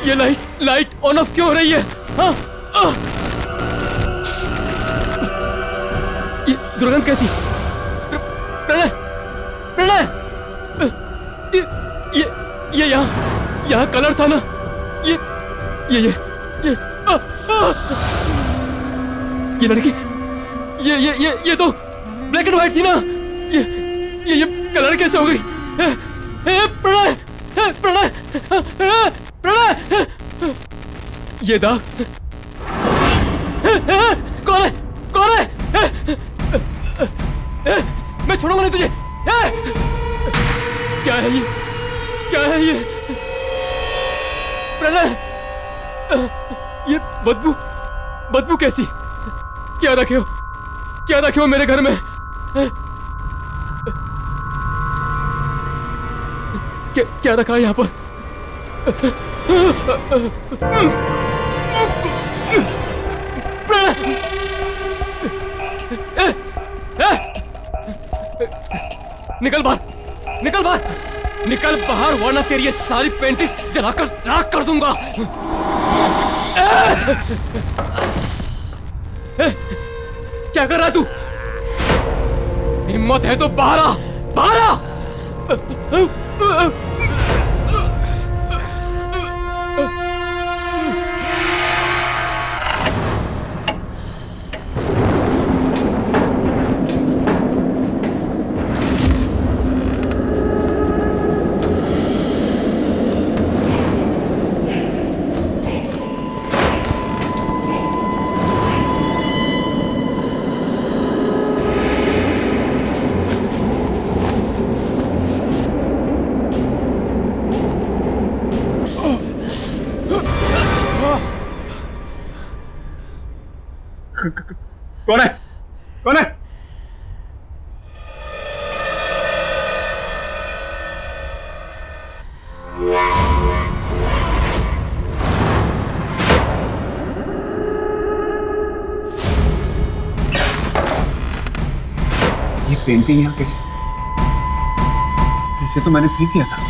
ये लाइट ऑन ऑफ क्यों हो रही है? ये दुर्गंध कैसी? प्रणय, प्रणय, ये यहाँ कलर था ना? ये लड़की, ये तो ब्लैक एंड व्हाइट थी ना? ये कलर कैसे हो गई? प्रणय, प्रणय, प्रणय, ये दाग कौन है? कौन है? मैं छोड़ूंगा नहीं तुझे। क्या है ये? क्या है ये? प्रणय, ये बदबू कैसी? क्या रखे हो? क्या रखे हो मेरे घर में? क्या रखा है यहाँ पर? निकल बाहर, निकल बाहर, निकल बाहर, वरना तेरी ये सारी पेंटिंग्स जलाकर राख कर दूंगा। क्या कर रहा है तू? हिम्मत है तो बाहर आ, बाहर आ, कौन है? कौन है? ये पेंटिंग यहाँ कैसे? इसे तो मैंने फेंक दिया था।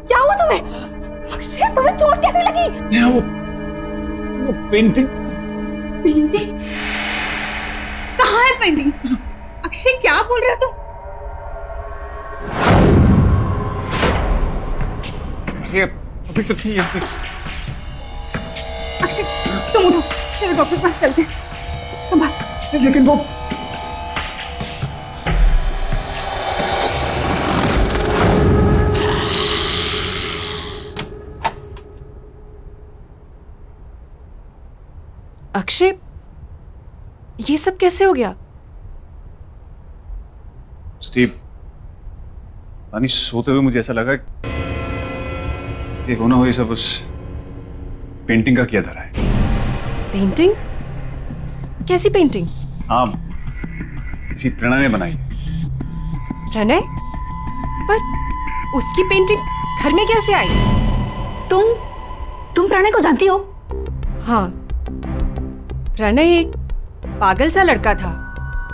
क्या हुआ तुम्हें? अक्षय, तुम्हें चोट कैसे लगी? वो पेंटिंग। पेंटिंग? कहाँ है पेंटिंग? अक्षय, क्या बोल रहे हो तुम? अक्षय अभी तो थी यहाँ पे। अक्षय, तुम उठो, चलो डॉक्टर के पास चलते हैं। संभाल। लेकिन वो अक्षय, ये सब कैसे हो गया? स्टीव, पानी सोते हुए मुझे ऐसा लगा ये होना हो ये सब उस पेंटिंग का किया धरा है। पेंटिंग? कैसी पेंटिंग? हाँ, किसी प्रणय ने बनाई। प्रणय? पर उसकी पेंटिंग घर में कैसे आई? तुम प्रणय को जानती हो? हाँ, प्रणय एक पागल सा लड़का था।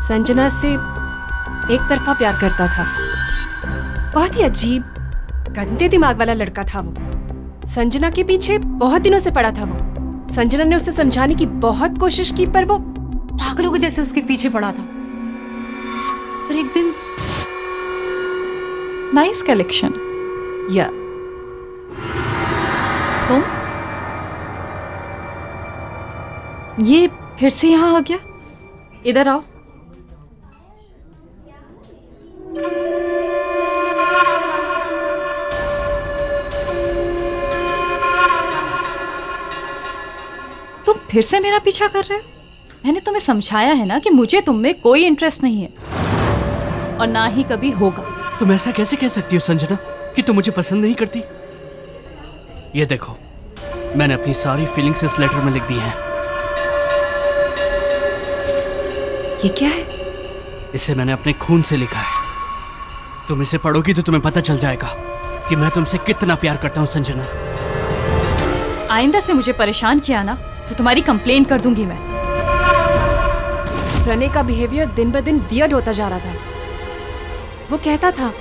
संजना से एक तरफा प्यार करता था। बहुत ही अजीब, गंदे दिमाग वाला लड़का था वो। संजना के पीछे बहुत दिनों से पड़ा था वो। संजना ने उसे समझाने की बहुत कोशिश की, पर वो पागलों के जैसे उसके पीछे पड़ा था। पर एक दिन नाइस कलेक्शन। या तुम ये फिर से यहाँ आ गया? इधर आओ। तुम फिर से मेरा पीछा कर रहे हो? मैंने तुम्हें समझाया है ना कि मुझे तुम में कोई इंटरेस्ट नहीं है और ना ही कभी होगा। तुम ऐसा कैसे कह सकती हो संजना कि तुम मुझे पसंद नहीं करती? ये देखो, मैंने अपनी सारी फीलिंग्स इस लेटर में लिख दी हैं। ये क्या है? इसे मैंने अपने खून से लिखा है। तुम इसे पढ़ोगी तो तुम्हें पता चल जाएगा कि मैं तुमसे कितना प्यार करता हूँ संजना। आइंदा से मुझे परेशान किया ना तो तुम्हारी कंप्लेन कर दूंगी मैं। प्रणय का बिहेवियर दिन ब दिन वियर्ड होता जा रहा था। वो कहता था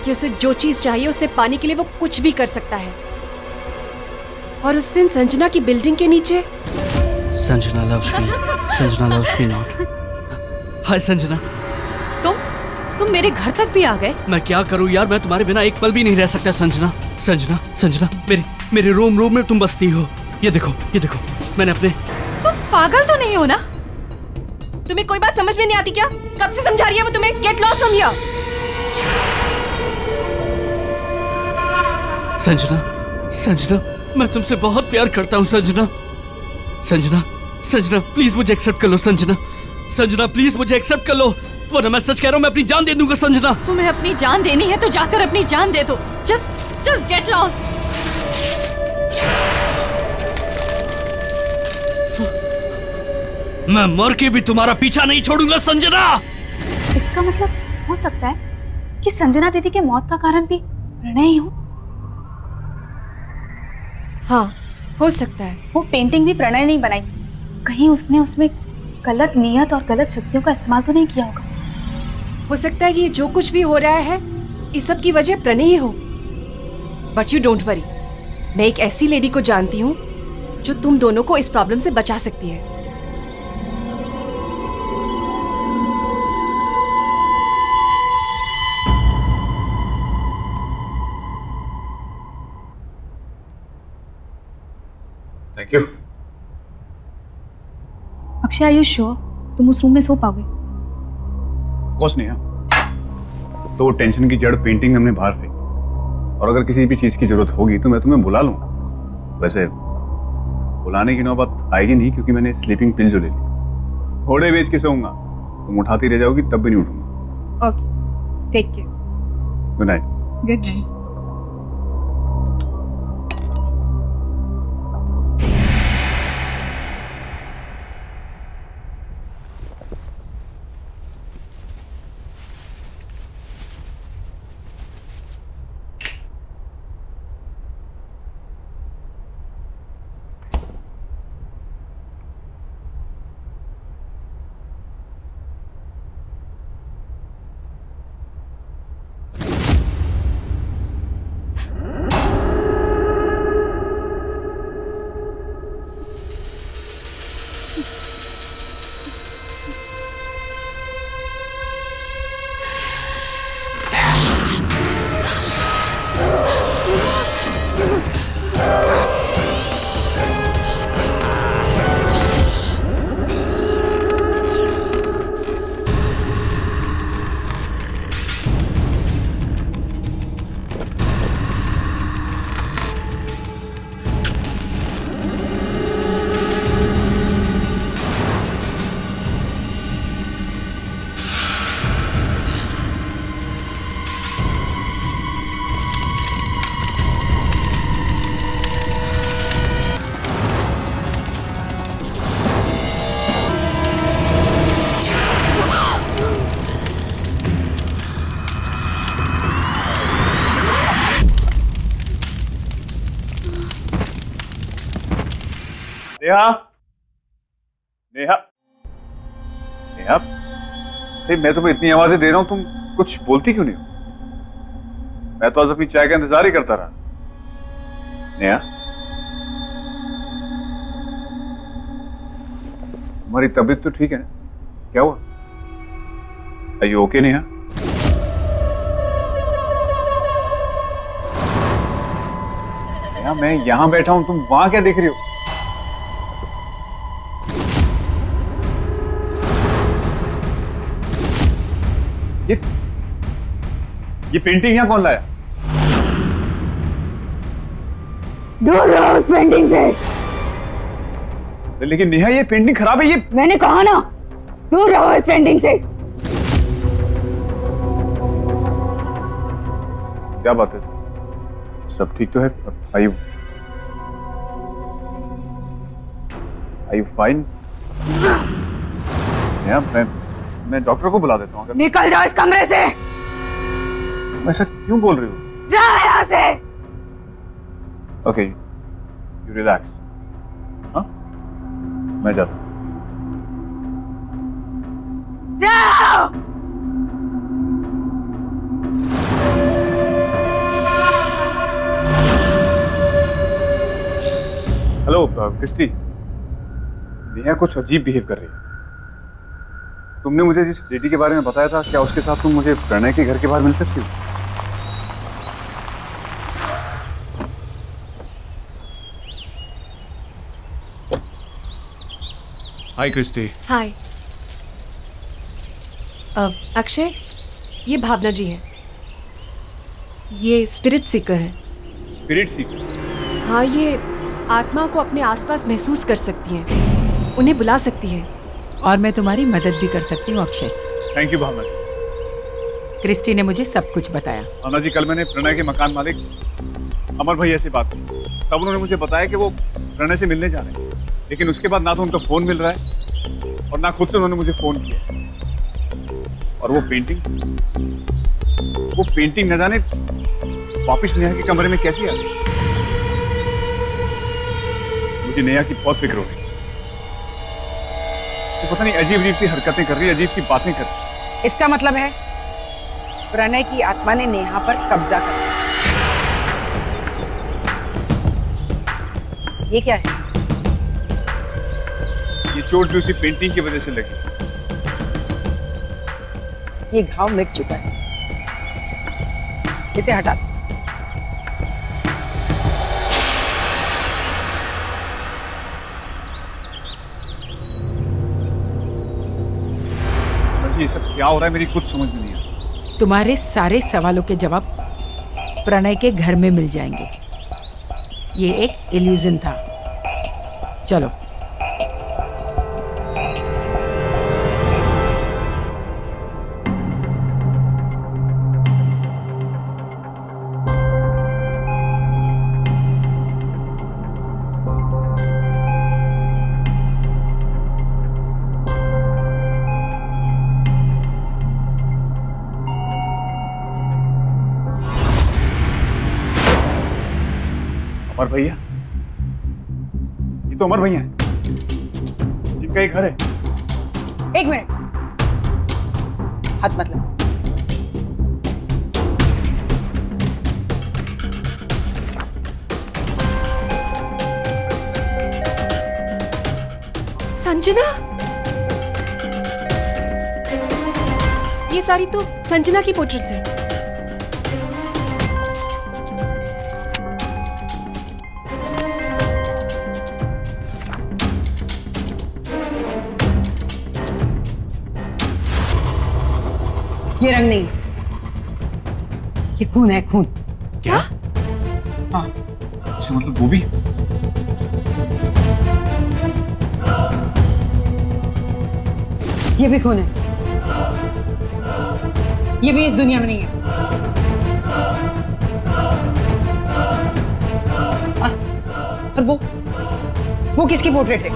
कि उसे जो चीज चाहिए उसे पाने के लिए वो कुछ भी कर सकता है। और उस दिन संजना की बिल्डिंग के नीचे Sanjana loves me, Sanjana loves me not। हाय संजना। तुम मेरे घर तक भी आ गए? मैं क्या करूं यार, मैं तुम्हारे बिना एक पल भी नहीं रह सकता संजना। संजना, संजना, मेरे रूम में तुम बसती हो। ये देखो, मैंने अपने। तुम पागल तो नहीं हो ना? तुम्हें कोई बात समझ में नहीं आती क्या? कब से समझा रही है वो तुम्हें? Get lost from here. Sanjana, मैं तुमसे बहुत प्यार करता हूँ संजना। संजना, प्लीज मुझे एक्सेप्ट कर लो संजना, प्लीज मुझे एक्सेप्ट कर लो, वरना मैं सच कह रहा हूँ, मैं अपनी जान दे दूंगा संजना। तुम्हें अपनी जान देनी है तो जाकर अपनी जान दे दो। Just get lost. मैं मर के भी तुम्हारा पीछा नहीं छोड़ूंगा संजना। इसका मतलब हो सकता है कि संजना दीदी के मौत का कारण भी प्रणय ही हो। हाँ, हो सकता है। वो पेंटिंग भी प्रणय नहीं बनाई, कहीं उसने उसमें गलत नियत और गलत शक्तियों का इस्तेमाल तो नहीं किया होगा। हो सकता है कि जो कुछ भी हो रहा है इस सब की वजह प्रणय ही हो। बट यू डोंट वरी, मैं एक ऐसी लेडी को जानती हूँ जो तुम दोनों को इस प्रॉब्लम से बचा सकती है। Thank you. Akshay, are you sure तुम उस रूम में सो पाओगे? ऑफ कोर्स नहीं है। तो वो टेंशन की जड़ पेंटिंग हमने बाहर फेंकी, और अगर किसी भी चीज की जरूरत होगी तो मैं तुम्हें बुला लूंगा। वैसे बुलाने की नौबत आएगी नहीं, क्योंकि मैंने स्लीपिंग पिल जो ले ली, थोड़े बेच के सोऊंगा, तुम उठाती रह जाओगी तब भी नहीं उठूंगा। Okay, take care. Good night. Good night. Neha, Neha, Neha, अरे मैं तुम्हें इतनी आवाजें दे रहा हूं, तुम कुछ बोलती क्यों नहीं हो? मैं तो आज अपनी चाय का इंतजार ही करता रहा। नेहा, तुम्हारी तबीयत तो ठीक है ना? क्या हुआ? Are you okay Neha? Neha, मैं यहां बैठा हूं, तुम वहां क्या देख रही हो? ये पेंटिंग यहाँ कौन लाया? दूर रहो उस पेंटिंग से। लेकिन नेहा, ये पेंटिंग खराब है। ये मैंने कहा ना, दूर रहो इस पेंटिंग से। क्या बात है? सब ठीक तो है? Are you fine? नेहा, मैं डॉक्टर को बुला देता हूँ। निकल जाओ इस कमरे से। ऐसा क्यों बोल रही हो? जाओ यहाँ से। Okay, you relax. हाँ, मैं जाता हूँ। जाओ। हेलो क्रिस्टी, नेहा कुछ अजीब बिहेव कर रही है। तुमने मुझे जिस लेडी के बारे में बताया था, क्या उसके साथ तुम मुझे प्रणय के घर के बाहर मिल सकती हो? हाय क्रिस्टी। हाय। अक्षय, ये भावना जी है। ये स्पिरिट सीकर है। स्पिरिट सीकर? हाँ, ये आत्मा को अपने आसपास महसूस कर सकती हैं, उन्हें बुला सकती है। और मैं तुम्हारी मदद भी कर सकती हूँ Akshay. Thank you Bhavna. Christy ने मुझे सब कुछ बताया। भावना जी, कल मैंने प्रणय के मकान मालिक अमर भैया से बात की, तब उन्होंने मुझे बताया कि वो प्रणय से मिलने जा रहे हैं, लेकिन उसके बाद ना तो उनका फोन मिल रहा है और ना खुद से उन्होंने मुझे फोन किया। और वो पेंटिंग न जाने वापिस नेहा के कमरे में कैसी आ गई। मुझे नेहा की बहुत फिक्र हो रही है। तो पता नहीं अजीब अजीब सी हरकतें कर रही है, अजीब सी बातें कर रही है। इसका मतलब है प्रणय की आत्मा ने नेहा पर कब्जा कर लिया। ये क्या है? ये चोट भी उसी पेंटिंग की वजह से लगी। ये घाव मिट चुका है, इसे हटा दो। ये सब क्या हो रहा है, मेरी कुछ समझ में नहीं आ रहा। तुम्हारे सारे सवालों के जवाब प्रणय के घर में मिल जाएंगे। ये एक इल्यूजन था। चलो। अमर भैया, ये तो अमर भैया हैं, जिनका एक घर है। एक मिनट, हाथ मत लो। संजना, ये सारी तो संजना की पोर्ट्रेट्स है। ये रंग नहीं, ये खून है, खून। क्या? हाँ। अच्छा, मतलब वो भी? ये भी खून है। ये भी इस दुनिया में नहीं है। और वो किसकी पोर्ट्रेट है?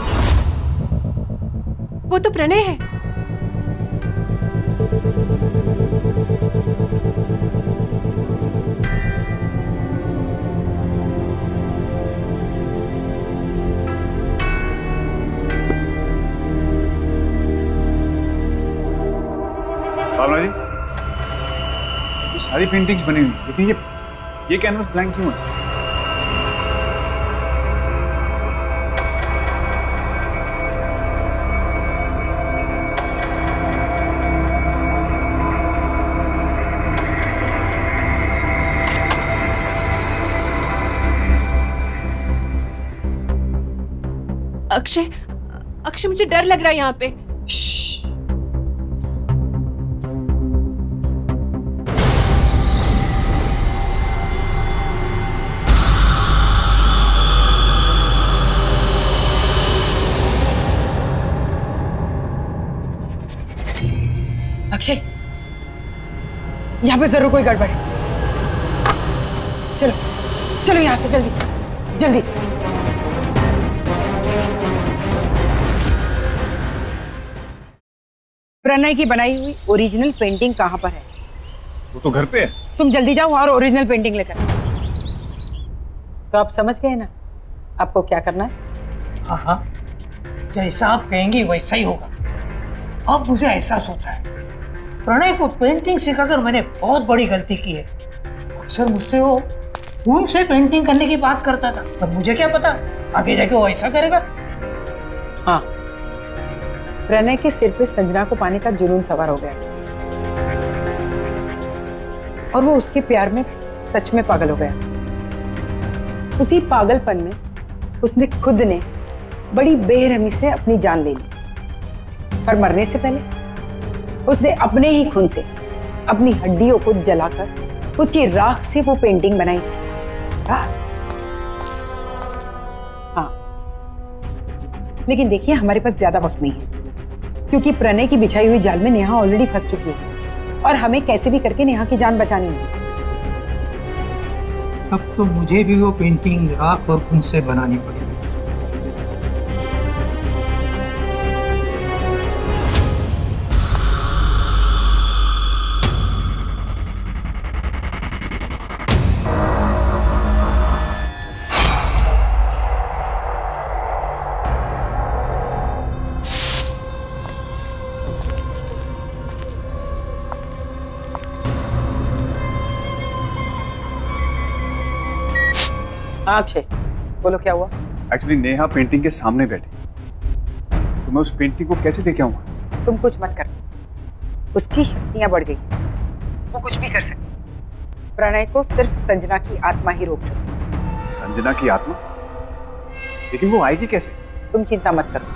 वो तो प्रणय है। भावना जी, ये सारी पेंटिंग्स बनी हुई, लेकिन ये कैनवस ब्लैंक क्यों है? अक्षय, मुझे डर लग रहा है यहाँ पे। अक्षय, यहाँ पे जरूर कोई गड़बड़ है। चलो चलो यहाँ से जल्दी जल्दी। प्रणय की बनाई हुई ओरिजिनल पेंटिंग कहाँ पर है? वो तो घर पे है। तुम जल्दी जाओ और ओरिजिनल पेंटिंग लेकर। तो आप समझ गए ना आपको क्या करना है? हाँ हाँ, जैसा आप कहेंगी वैसा ही होगा। अब मुझे एहसास होता है प्रणय को पेंटिंग सिखाकर मैंने बहुत बड़ी गलती की है। अक्सर मुझसे वो खून से पेंटिंग करने की बात करता था, पर मुझे क्या पता आगे जाके वो ऐसा करेगा। हाँ, प्रणय के सिर पे संजना को पाने का जुनून सवार हो गया और वो उसके प्यार में सच में पागल हो गया। उसी पागलपन में उसने खुद ने बड़ी बेरहमी से अपनी जान ले ली। पर मरने से पहले उसने अपने ही खून से अपनी हड्डियों को जलाकर उसकी राख से वो पेंटिंग बनाई। हाँ, लेकिन देखिए हमारे पास ज्यादा वक्त नहीं है, क्योंकि प्रणय की बिछाई हुई जाल में नेहा ऑलरेडी फंस चुकी है और हमें कैसे भी करके नेहा की जान बचानी है। अब तो मुझे भी वो पेंटिंग राख और खून से बनानी पड़ेगी। हाँ अक्षय, बोलो क्या हुआ? एक्चुअली नेहा पेंटिंग के सामने बैठी, तो मैं उस पेंटिंग को कैसे देखे आऊँ वहां से? तुम कुछ मत करो, उसकी शक्तियां बढ़ गई, वो कुछ भी कर सकती। प्रणय को सिर्फ संजना की आत्मा ही रोक सकती। संजना की आत्मा? लेकिन वो आएगी कैसे? तुम चिंता मत करो,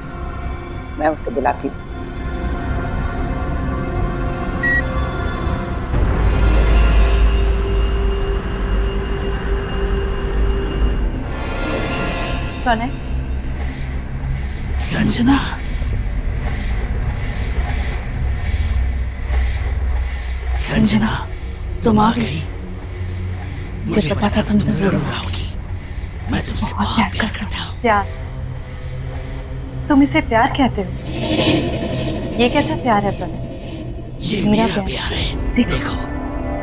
मैं उसे बुलाती हूँ। प्रणय, संजना, संजना, तुम आ गई। मुझे पता था तुम जरूर आओगी। मैं तुमसे बहुत प्यार करता हूँ। प्यार? तुम इसे प्यार कहते हो? ये कैसा प्यार है प्रणय? ये मेरा प्यार है। देखो,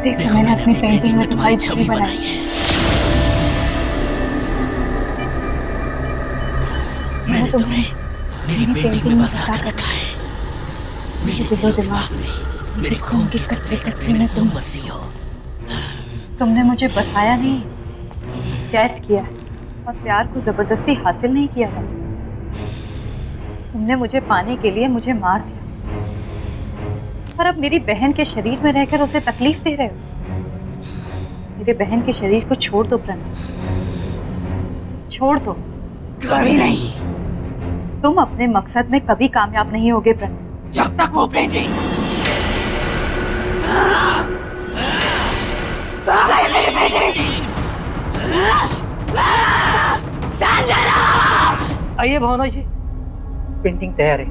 देखो मैंने अपनी पेंटिंग में तुम्हारी छवि बनाई है। मैंने तुम्हें मेरी पेंटिंग में बसा रखा है। मेरे दिलो दिमाग में, मेरे खून के कतरे कतरे में तुम बसी हो। तुमने मुझे बसाया नहीं, कैद किया है, और प्यार को जबरदस्ती हासिल नहीं किया जा सकता। तुमने मुझे पाने के लिए मुझे मार दिया, और अब मेरी बहन के शरीर में रहकर उसे तकलीफ दे रहे हो। मेरे बहन के शरीर को छोड़ दो प्रणय, छोड़ दो। कभी नहीं। तुम अपने मकसद में कभी कामयाब नहीं होगे प्रणय, जब तक वो पेंटिंग मेरे बेटे। आइए भावना जी, पेंटिंग तैयार है।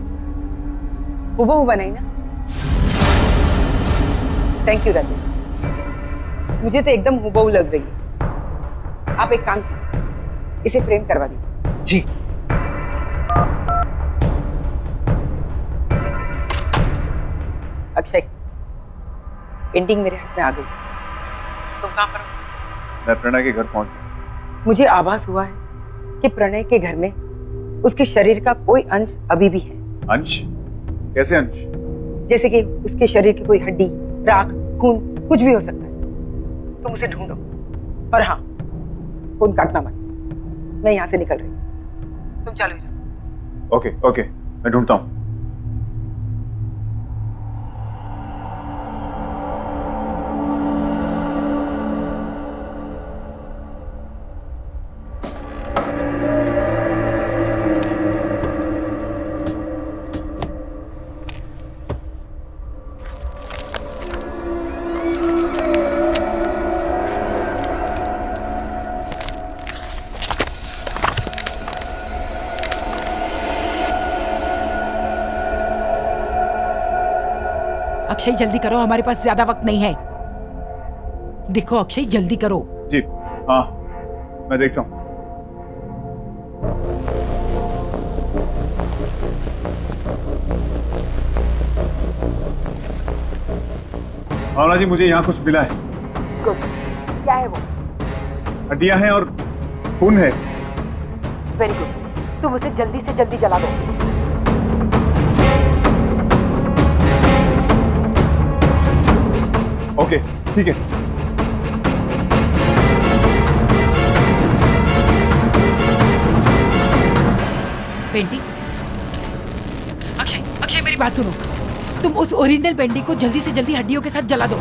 हुबहू बनाई ना? थैंक यू राजेश, मुझे तो एकदम हुबहू लग रही है। आप एक काम कीजिए, इसे फ्रेम करवा दीजिए। जी। अक्षय, पेंटिंग मेरे हाथ में आ गई। तुम कहाँ पर हो? मैं प्रणय के घर पहुंच गया। मुझे आभास हुआ है कि प्रणय के घर में उसके शरीर का कोई अंश अभी भी है। अंश? कैसे अंश? जैसे कि उसके शरीर की कोई हड्डी, राख, खून, कुछ भी हो सकता है। तुम उसे ढूंढो, और हाँ, फोन काटना मत, मैं यहाँ से निकल रही हूँ। तुम चालू ही रहो। ओके ओके, मैं ढूंढता हूँ। अक्षय जल्दी करो, हमारे पास ज्यादा वक्त नहीं है। देखो अक्षय जल्दी करो। जी हाँ, मैं देखता हूँ। भावना जी, मुझे यहाँ कुछ मिला है। क्या है वो? हड्डियां हैं और खून है। वेरी गुड, तुम उसे जल्दी से जल्दी जला दो। ओके ठीक है। पेंटिंग? अक्षय, अक्षय मेरी बात सुनो, तुम उस ओरिजिनल पेंटिंग को जल्दी से जल्दी हड्डियों के साथ जला दो।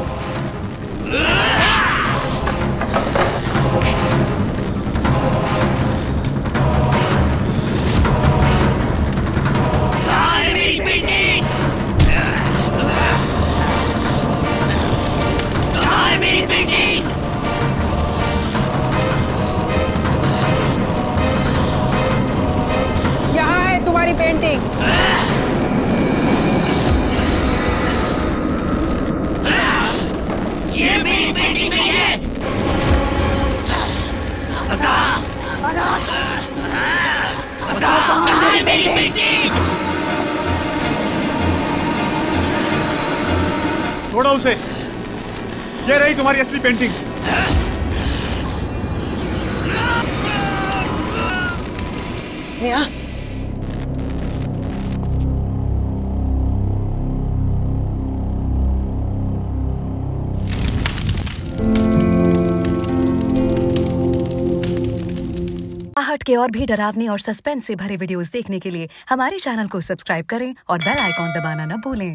यहाँ है तुम्हारी पेंटिंग। ये मेरी पेंटिंग नहीं है। बता, बता कहाँ है मेरी पेंटिंग? छोड़ो उसे, ये रही तुम्हारी असली पेंटिंग। नेहा, आहट के और भी डरावने और सस्पेंस से भरे वीडियोस देखने के लिए हमारे चैनल को सब्सक्राइब करें और बेल आइकॉन दबाना न भूलें।